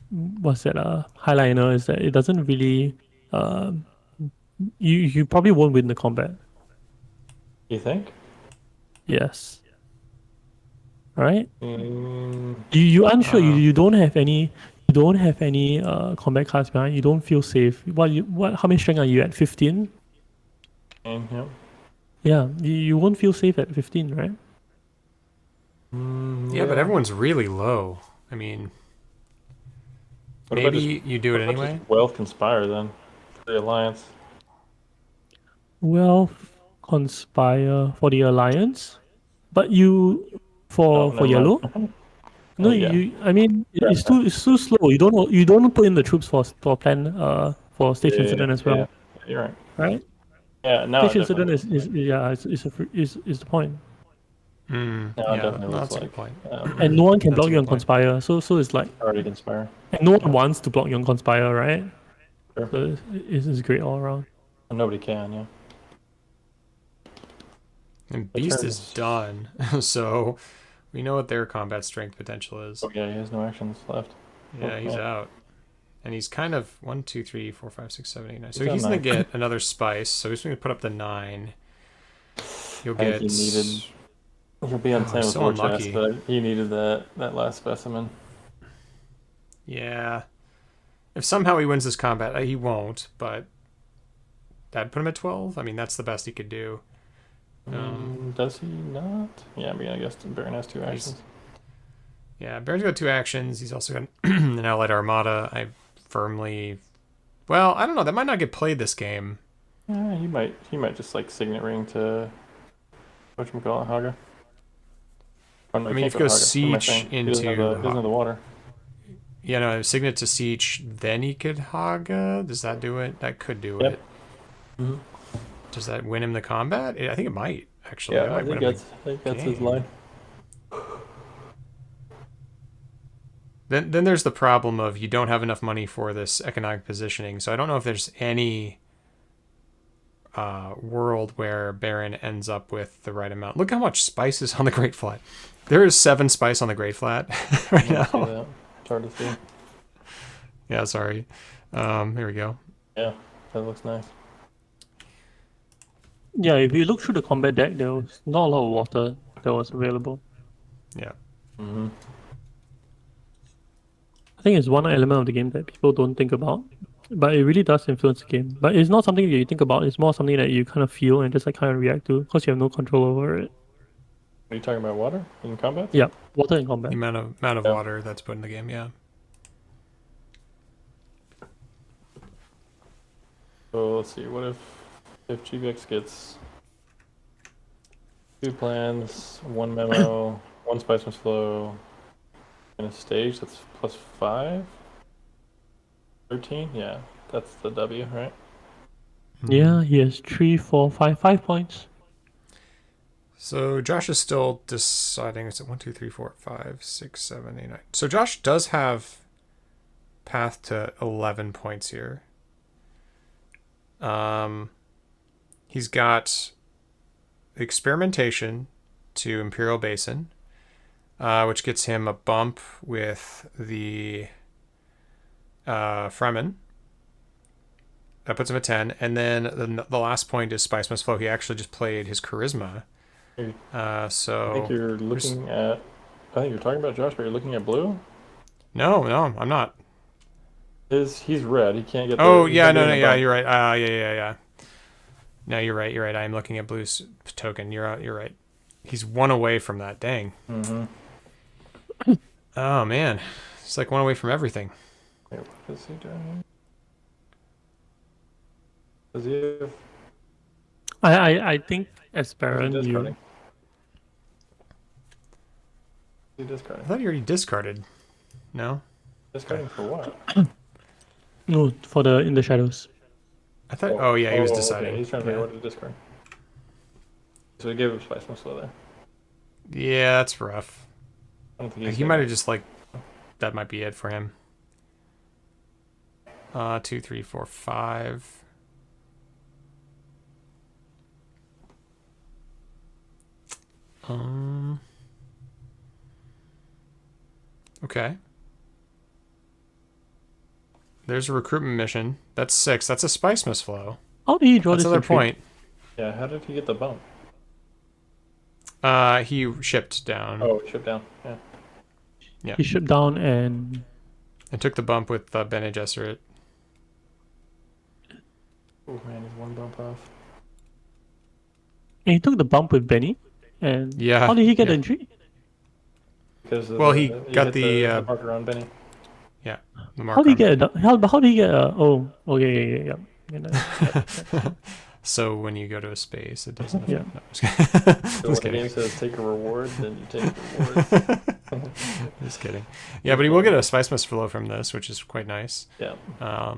what's that highliner is that it doesn't really you probably won't win the combat. You think? Yes. Right? Mm, You unsure. Uh, You don't have any. You don't have any combat cards behind. You don't feel safe. What? How many strength are you at? 15. yeah. Yeah. You won't feel safe at 15, right? yeah, but Yeah. everyone's really low. I mean, What about just maybe you do it what about just anyway. Wealth Conspire then? For the Alliance. Well, conspire for the alliance, but you Oh, for never mind. yellow. No, Oh yeah. you. I mean, Fair enough. it's too slow. You don't put in the troops for plan for stage Yeah, incident as yeah. well, You're right. right? Yeah, now it Stage definitely incident looks like. is the point. Now it Yeah, definitely no, looks that's a good like point. And no one can That's block a you good on point. conspire. So it's like, already Conspire. and no one Yeah, wants to block you on conspire, right? sure. So it's great all around. And nobody can, yeah. And The Beast is turns. done, so we know what their combat strength potential is. Oh yeah, he has no actions left. Oh Yeah, he's man, out. And he's kind of 1, 2, 3, 4, 5, 6, 7, 8, 9. he's So done he's gonna 9. get another spice. So he's gonna put up the 9. He'll I think get. he needed. He'll be on Oh, 10 he's with so War Chest, unlucky. but he needed that last specimen. Yeah. If somehow he wins this combat, he won't. But that'd put him at 12. I mean, that's the best he could do. Does he not? Yeah, I mean, I guess the Baron has 2 actions. Yeah, Baron's got 2 actions. He's also got an Allied Armada. I firmly. Well, I don't know. That might not get played this game. Yeah, he might just like Signet Ring to whatchamacallit, Haga. Oh no, I he mean, can't if go you to go Haga. What am I saying? Siege He doesn't have the water. Yeah, no, Signet to Siege, then he could Haga. Does that do it? That could do Yep. it. Mm-hmm. Does that win him the combat? I think it might, actually. That Yeah, might win him the I think that's his game. line. Then there's the problem of you don't have enough money for this economic positioning. So I don't know if there's any world where Baron ends up with the right amount. Look how much spice is on the Great Flat. There is 7 spice on the Great Flat right I see now. that. It's hard to see. Yeah, sorry. Here we go. Yeah, that looks nice. Yeah, if you look through the combat deck, there was not a lot of water that was available. Yeah. Mm-hmm. I think it's one element of the game that people don't think about, but it really does influence the game. But it's not something that you think about. It's more something that you kind of feel and just like kind of react to because you have no control over it. Are you talking about water in combat? Yeah, water in The combat. amount of Yeah. water that's put in the game, yeah. So let's see. What if GBX gets 2 plans, 1 memo, 1 spice must flow, and a stage that's +5? 13? Yeah, that's the W, right? Yeah, he has 3, 4, 5, 5 points. So Josh is still deciding. It's at 1, 2, 3, 4, 5, 6, 7, 8, 9. So Josh does have path to 11 points here. He's got experimentation to Imperial Basin, which gets him a bump with the Fremen. That puts him at 10. And then the last point is Spice Must Flow. He actually just played his Charisma. So I think you're looking at. I think you're talking about Josh, but you're looking at blue. No, I'm not. He's red. He can't get. Oh He's yeah, not no, getting no, the yeah, bump. you're right. Yeah. No, you're right. You're right. I am looking at Blue's token. You're right. He's 1 away from that. Dang. Mm-hmm. Oh man, it's like 1 away from everything. Wait, what is he doing? Does he have? I think as Is he Baron, discarding? you Is he I discarding? thought he already discarded. No, Discarding for what? no for the in the shadows. I thought. Oh yeah, he was Okay. deciding. He's trying to figure Yeah. out what to discard. So he gave him Spice Must Flow there. Yeah, that's rough. I don't think he's He might have getting just like. That might be it for him. 2, 3, 4, 5. Okay. There's a recruitment mission. That's 6. That's a Spice Mist flow. How did he draw That's this another entry? point. Yeah, how did he get the bump? He shipped down. Oh, shipped down. Yeah. Yeah. He shipped down and took the bump with Bene Gesserit. Oh man, he's one bump off. he took the bump with Benny. And Yeah. how did he get the yeah. entry? Because Well, he got hit the marker on Benny. yeah. The How did he marker. get how did he get oh okay yeah. So when you go to a space, it doesn't. Yeah. No, just kidding. So when the game says take a reward, then you take the reward. Just kidding. Yeah, but he will get a Spice Mist flow from this, which is quite nice. Yeah. I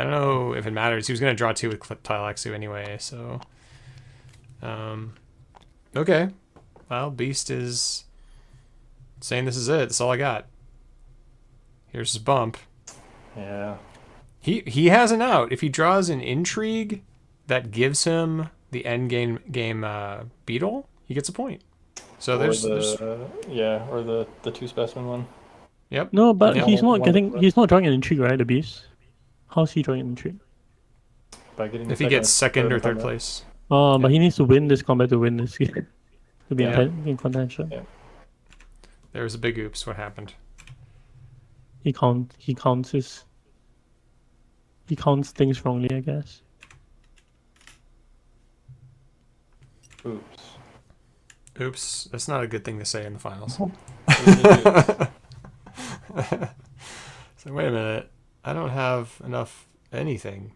don't know if it matters. He was going to draw 2 with Tylexu anyway, so... okay. Well, Beast is saying this is it. That's all I got. Here's his bump. Yeah. He has an out. If he draws an Intrigue that gives him the end game Beetle, he gets a point. So Or there's the 2 specimen one. Yep. No, but Yeah. he's not drawing an intrigue, right, the beast? How's he drawing an intrigue? By getting If he gets second or third place. Oh, but he needs to win this combat to win this to be Yeah. in contention. Yeah. There was a big oops. What happened? He counts things wrongly, I guess. Oops. Oops. That's not a good thing to say in the finals. So wait a minute. I don't have enough anything.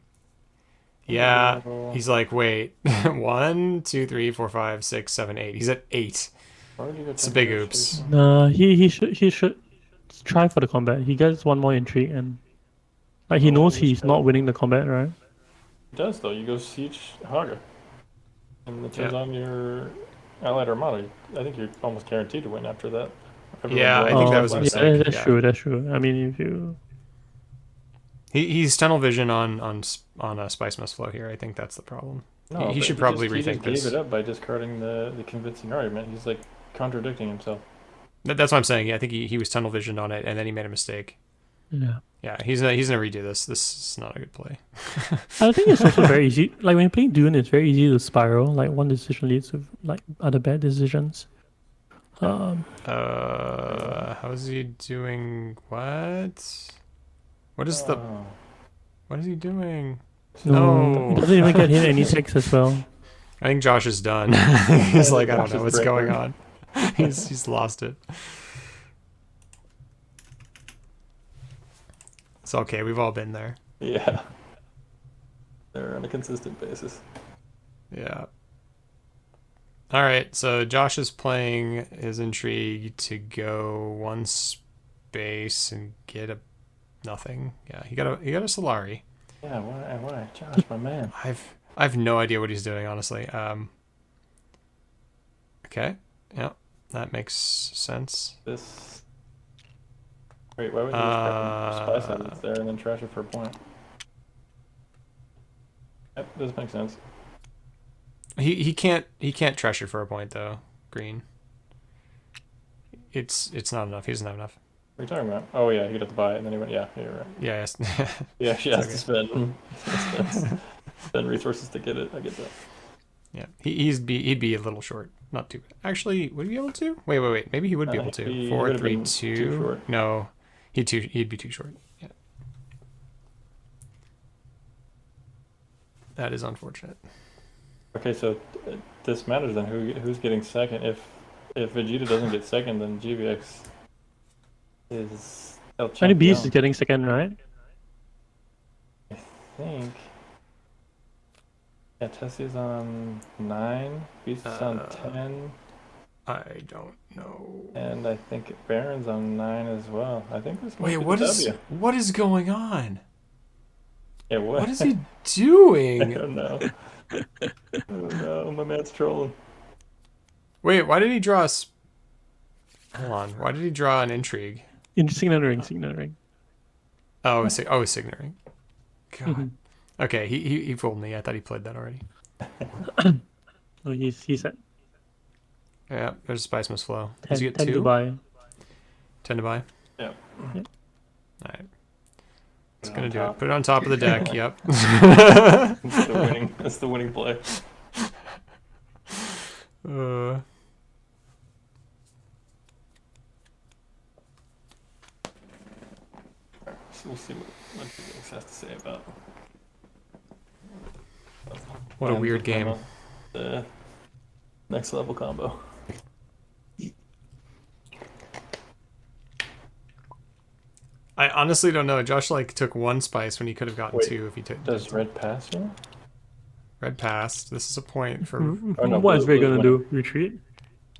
Yeah. He's like, wait. 1, 2, 3, 4, 5, 6, 7, 8. He's at 8. It's a big oops. Nah, he should try for the combat. He gets one more intrigue and like he knows he's not winning the combat, right? It does though. You go siege Haga, and it turns Yeah. on your allied armada. I think you're almost guaranteed to win after that. Yeah, I think that was a yeah, mistake. that's Yeah. true. That's true. I mean, if you He's tunnel vision on a Spice Mist flow here. I think that's the problem. No, he but should probably he rethink gave this. it up by discarding the convincing argument. He's like contradicting himself. That's what I'm saying. Yeah, I think he was tunnel visioned on it, and then he made a mistake. yeah. Yeah, he's gonna redo this. This is not a good play. I think it's also very easy. Like when you're playing Dune, it's very easy to spiral. Like one decision leads to like other bad decisions. How is he doing? What is he doing? No. He doesn't even get hit any 6 as well. I think Josh is done. He's like, I don't know what's going on. He's lost it. It's okay. We've all been there. Yeah. They're on a consistent basis. Yeah. All right. So Josh is playing his intrigue to go 1 space and get a nothing. Yeah, he got a Solari. Yeah. Why, Josh, my man. I've no idea what he's doing, honestly. Okay. Yeah, that makes sense. This. Wait, why would you just spice it there and then trash it for a point? Yep, this makes sense. He can't trash it for a point though. Green. It's not enough. He doesn't have enough. What are you talking about? Oh yeah, he got to buy it and then he went. Yeah, you're right. Yeah. Yes. Yeah, she has to spend resources to get it. I get that. Yeah. He'd be a little short. Not too bad. Actually, would he be able to? Wait. Maybe he would be able to. He 4, would have 3, been 2. too short. No, he'd be too short. Yeah. That is unfortunate. Okay, so this matters then. Who's getting second? If Vegeta doesn't get second, then GVX is El Tiny Beast Champion. is getting second, right? I think. Yeah, Tessie's on 9, Beast is on 10, I don't know. and I think Baron's on 9 as well. I think this might Wait, be what the is W. what is going on? Yeah, what? What is he I doing? don't know. Oh no, my man's trolling. Wait, why did he draw Hold on. Why did he draw an intrigue? Signaling. Oh, signaling. God. Mhm. Okay, he fooled me. I thought he played that already. Oh, he's set. Yeah, there's a Spice Mist flow. 10, Does he get 10 2? to buy. 10 to buy? Yeah. Yep. Alright. It's gonna do it. Put it on top of the deck. Yep. That's the winning play. So we'll see what GVX has to say about. What a weird game. The next level combo. I honestly don't know. Josh like took one spice when he could have gotten two if he took. Does red pass here? Red passed. This is a point for. Oh, no, what is Red gonna blue do? Retreat?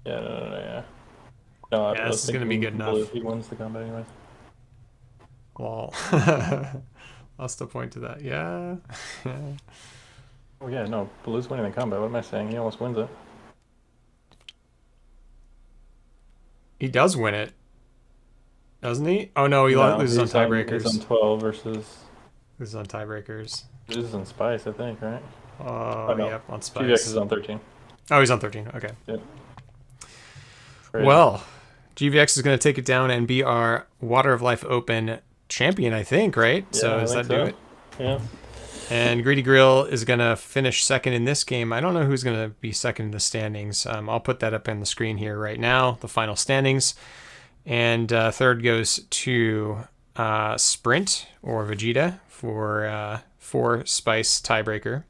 Yeah, no. No, Yeah, this is gonna be good enough. He wins the combat anyways. Lol. Lost a point to that. Yeah. Oh yeah, no, blue's winning the combat. What am I saying? He almost wins it. He does win it, doesn't he? Oh no, he loses on tiebreakers. He's on 12 versus. Loses on tiebreakers. Loses on spice, I think, right? Oh, no. Yep, on spice. GVX is on 13. Oh, he's on 13. Okay. Yep. Well, GVX is going to take it down and be our Water of Life Open champion, I think, right? Yeah, so does that do it? Yeah. And greedygrill is going to finish second in this game. I don't know who's going to be second in the standings. I'll put that up on the screen here right now, the final standings. And third goes to Sprint or Vegeta for 4 spice tiebreaker.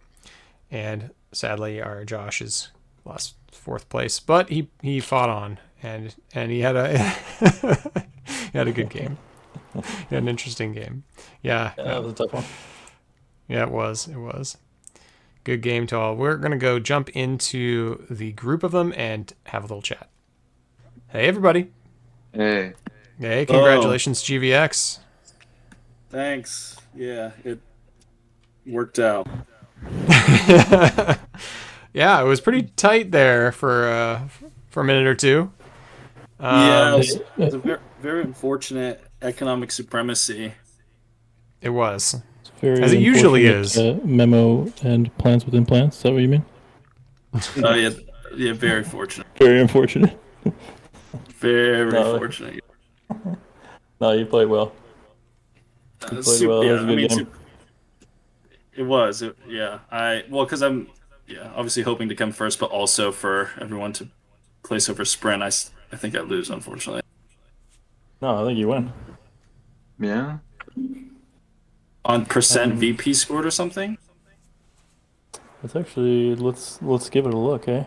And sadly, our Josh is lost 4th place, but he fought on and he had a he had a good game. He had an interesting game. Yeah, that was a tough one. Yeah, it was. It was. Good game to all. We're going to go jump into the group of them and have a little chat. Hey, everybody. Hey. Hey, congratulations, GVX. Thanks. Yeah, it worked out. Yeah, it was pretty tight there for a minute or two. Yeah, it was a very, very unfortunate economic supremacy. It was. Very as it usually is. Memo and plans within plans. Is that what you mean? Oh yeah, very fortunate. Very unfortunate. Very fortunate. No, you played well. You played well. It was a good game. It was. Because I'm obviously hoping to come first, but also for everyone to place over Sprint. I think I lose, unfortunately. No, I think you win. Yeah. On percent VP scored or something? It's actually let's give it a look, eh?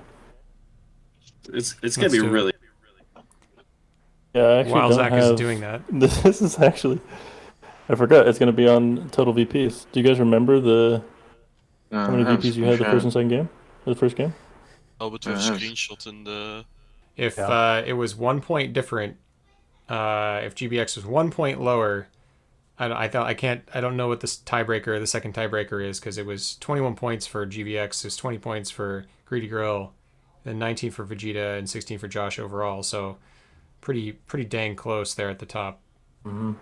It's gonna be really. Yeah, I actually while don't Zach have, is doing that. This is actually, I forgot it's gonna be on total VPs. Do you guys remember how many VPs you had the first and second game? The first game? Oh, but we have a screenshot in the. If it was 1 point different, if GBX was 1 point lower, I don't know what this tiebreaker, the second tiebreaker is, because it was 21 points for GVX, it's 20 points for greedygrill, then 19 for Vegeta and 16 for Josh overall. So pretty dang close there at the top. Mm-hmm.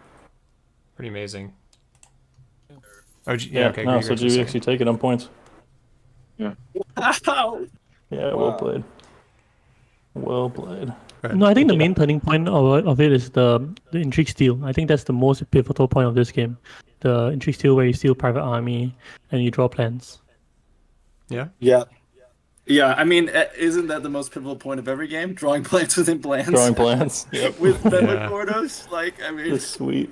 Pretty amazing. Oh, okay. No, so GVX, you take it on points. Yeah. Yeah, well played. Well played. No, I think the main turning point of it is the intrigue steal. I think that's the most pivotal point of this game. The intrigue steal where you steal private army and you draw plans. Yeah. Yeah. Yeah, I mean, isn't that the most pivotal point of every game? Drawing plans within plans. Drawing plans. Yep. With Gordos, like, I mean, it's sweet.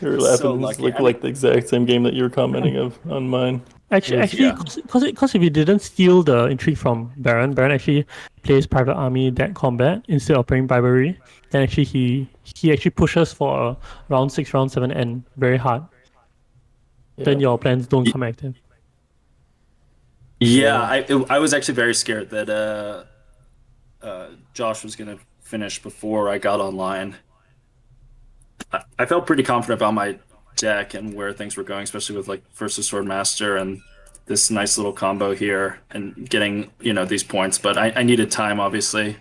You were laughing. So It's like the exact same game that you were commenting on mine. Actually, because if you didn't steal the intrigue from Baron actually plays private army that combat instead of playing bribery. Then actually he actually pushes for a round 6, round 7 end very hard. Yeah. Then your plans don't come active. Yeah, I was actually very scared that Josh was gonna finish before I got online. I felt pretty confident about my deck and where things were going, especially with like versus Swordmaster and this nice little combo here and getting these points. But I needed time, obviously,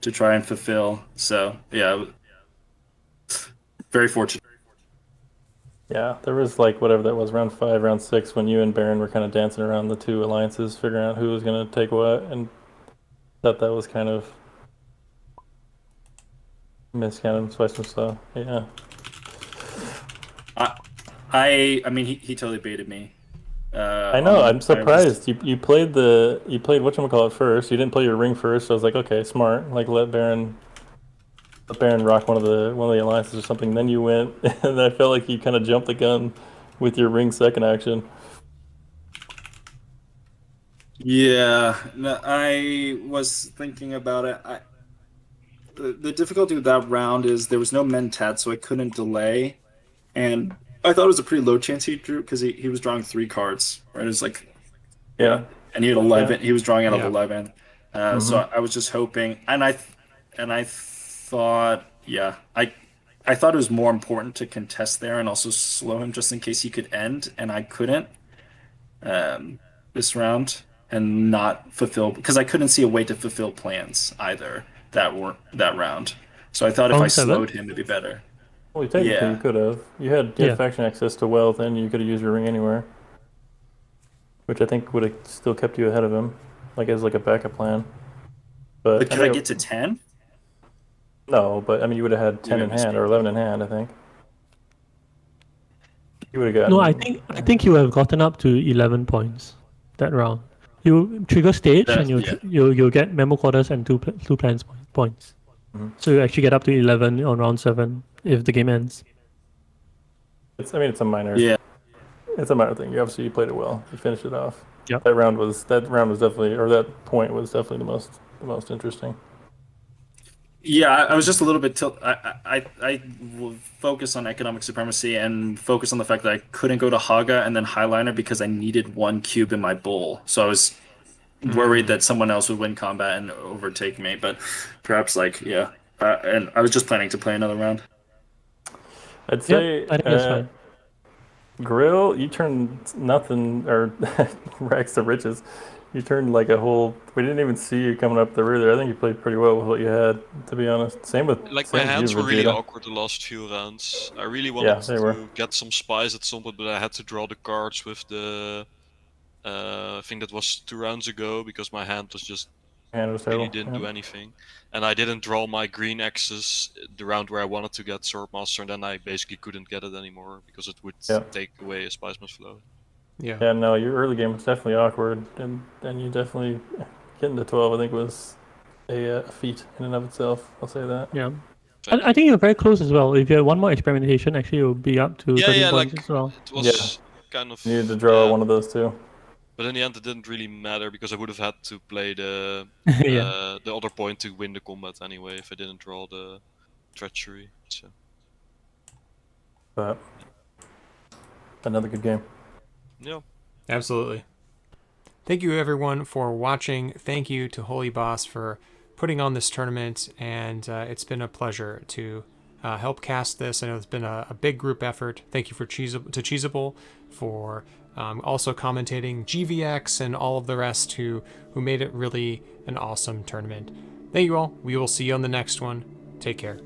to try and fulfill. So yeah, very fortunate. Yeah, there was like whatever that was, round 5, round 6, when you and Baron were kind of dancing around the two alliances, figuring out who was going to take what, and thought that was kind of miscounted by some stuff. Yeah. I mean, he totally baited me. I know. I'm surprised. You played whatchamacallit first. You didn't play your ring first. So I was like, okay, smart. Like let Baron rock one of the alliances or something. Then you went, and I felt like you kind of jumped the gun with your ring second action. Yeah, no, I was thinking about it. The difficulty with that round is there was no mentat, so I couldn't delay, and I thought it was a pretty low chance he drew because he was drawing 3 cards. Right, it was like Yeah. and he had 11. Yeah. He was drawing out of Yeah. 11. Mm-hmm. So I was just hoping, and I thought, I thought it was more important to contest there and also slow him just in case he could end, and I couldn't this round and not fulfill because I couldn't see a way to fulfill plans either that round. So I thought if I Round 7? slowed him, it'd be better. Well, technically you Yeah. could have. You had Yeah. faction access to wealth, and you could have used your ring anywhere, which I think would have still kept you ahead of him, like as like a backup plan. But But could I get to 10? No, but I mean, you would have had 10 made in me hand speak or 11 then. in hand. I think you would have gotten. No, I think you have gotten up to 11 points that round. You trigger stage and Yeah. you'll get memo quarters and two plans points. Mhm. So you actually get up to 11 on round 7 if the game ends. I mean, it's a minor. Yeah. It's a minor thing. You played it well. You finished it off. Yep. That round was definitely, or that point was definitely the most interesting. Yeah, I was just a little bit I will focus on economic supremacy and focus on the fact that I couldn't go to Haga and then Highliner because I needed 1 cube in my bowl. So I was worried that someone else would win combat and overtake me. But perhaps and I was just planning to play another round. I'd say I think that's fine. Grill, you turned nothing or rags to riches. You turned like a whole. We didn't even see you coming up the rear there. I think you played pretty well with what you had, to be honest. Same with Like same my with hands you, were really Vegeta. awkward the last few rounds. I really wanted they were. to get some spies at some point, but I had to draw the cards with the thing that was 2 rounds ago because my hand was just Hand was really terrible. didn't Yeah. do anything. And I didn't draw my green axes the round where I wanted to get Swordmaster, and then I basically couldn't get it anymore because it would Yeah. take away a Spiceman's flow. Yeah. Yeah, no, your early game was definitely awkward, and you definitely getting to 12. I think was a feat in and of itself. I'll say that. Yeah. I think you're very close as well. If you had one more experimentation, actually you'll be up to 13 Yeah, points like as well. it was kind of. You needed to draw yeah. one of those two. But in the end, it didn't really matter because I would have had to play the Yeah. the other point to win the combat anyway if I didn't draw the treachery. So But another good game. yeah, Absolutely. Thank you everyone for watching. Thank you to Holyboss for putting on this tournament, and it's been a pleasure to help cast this. I know it's been a big group effort. Thank you to Cheesable for also commentating, GVX, and all of the rest who made it really an awesome tournament. Thank you all. We will see you on the next one. Take care.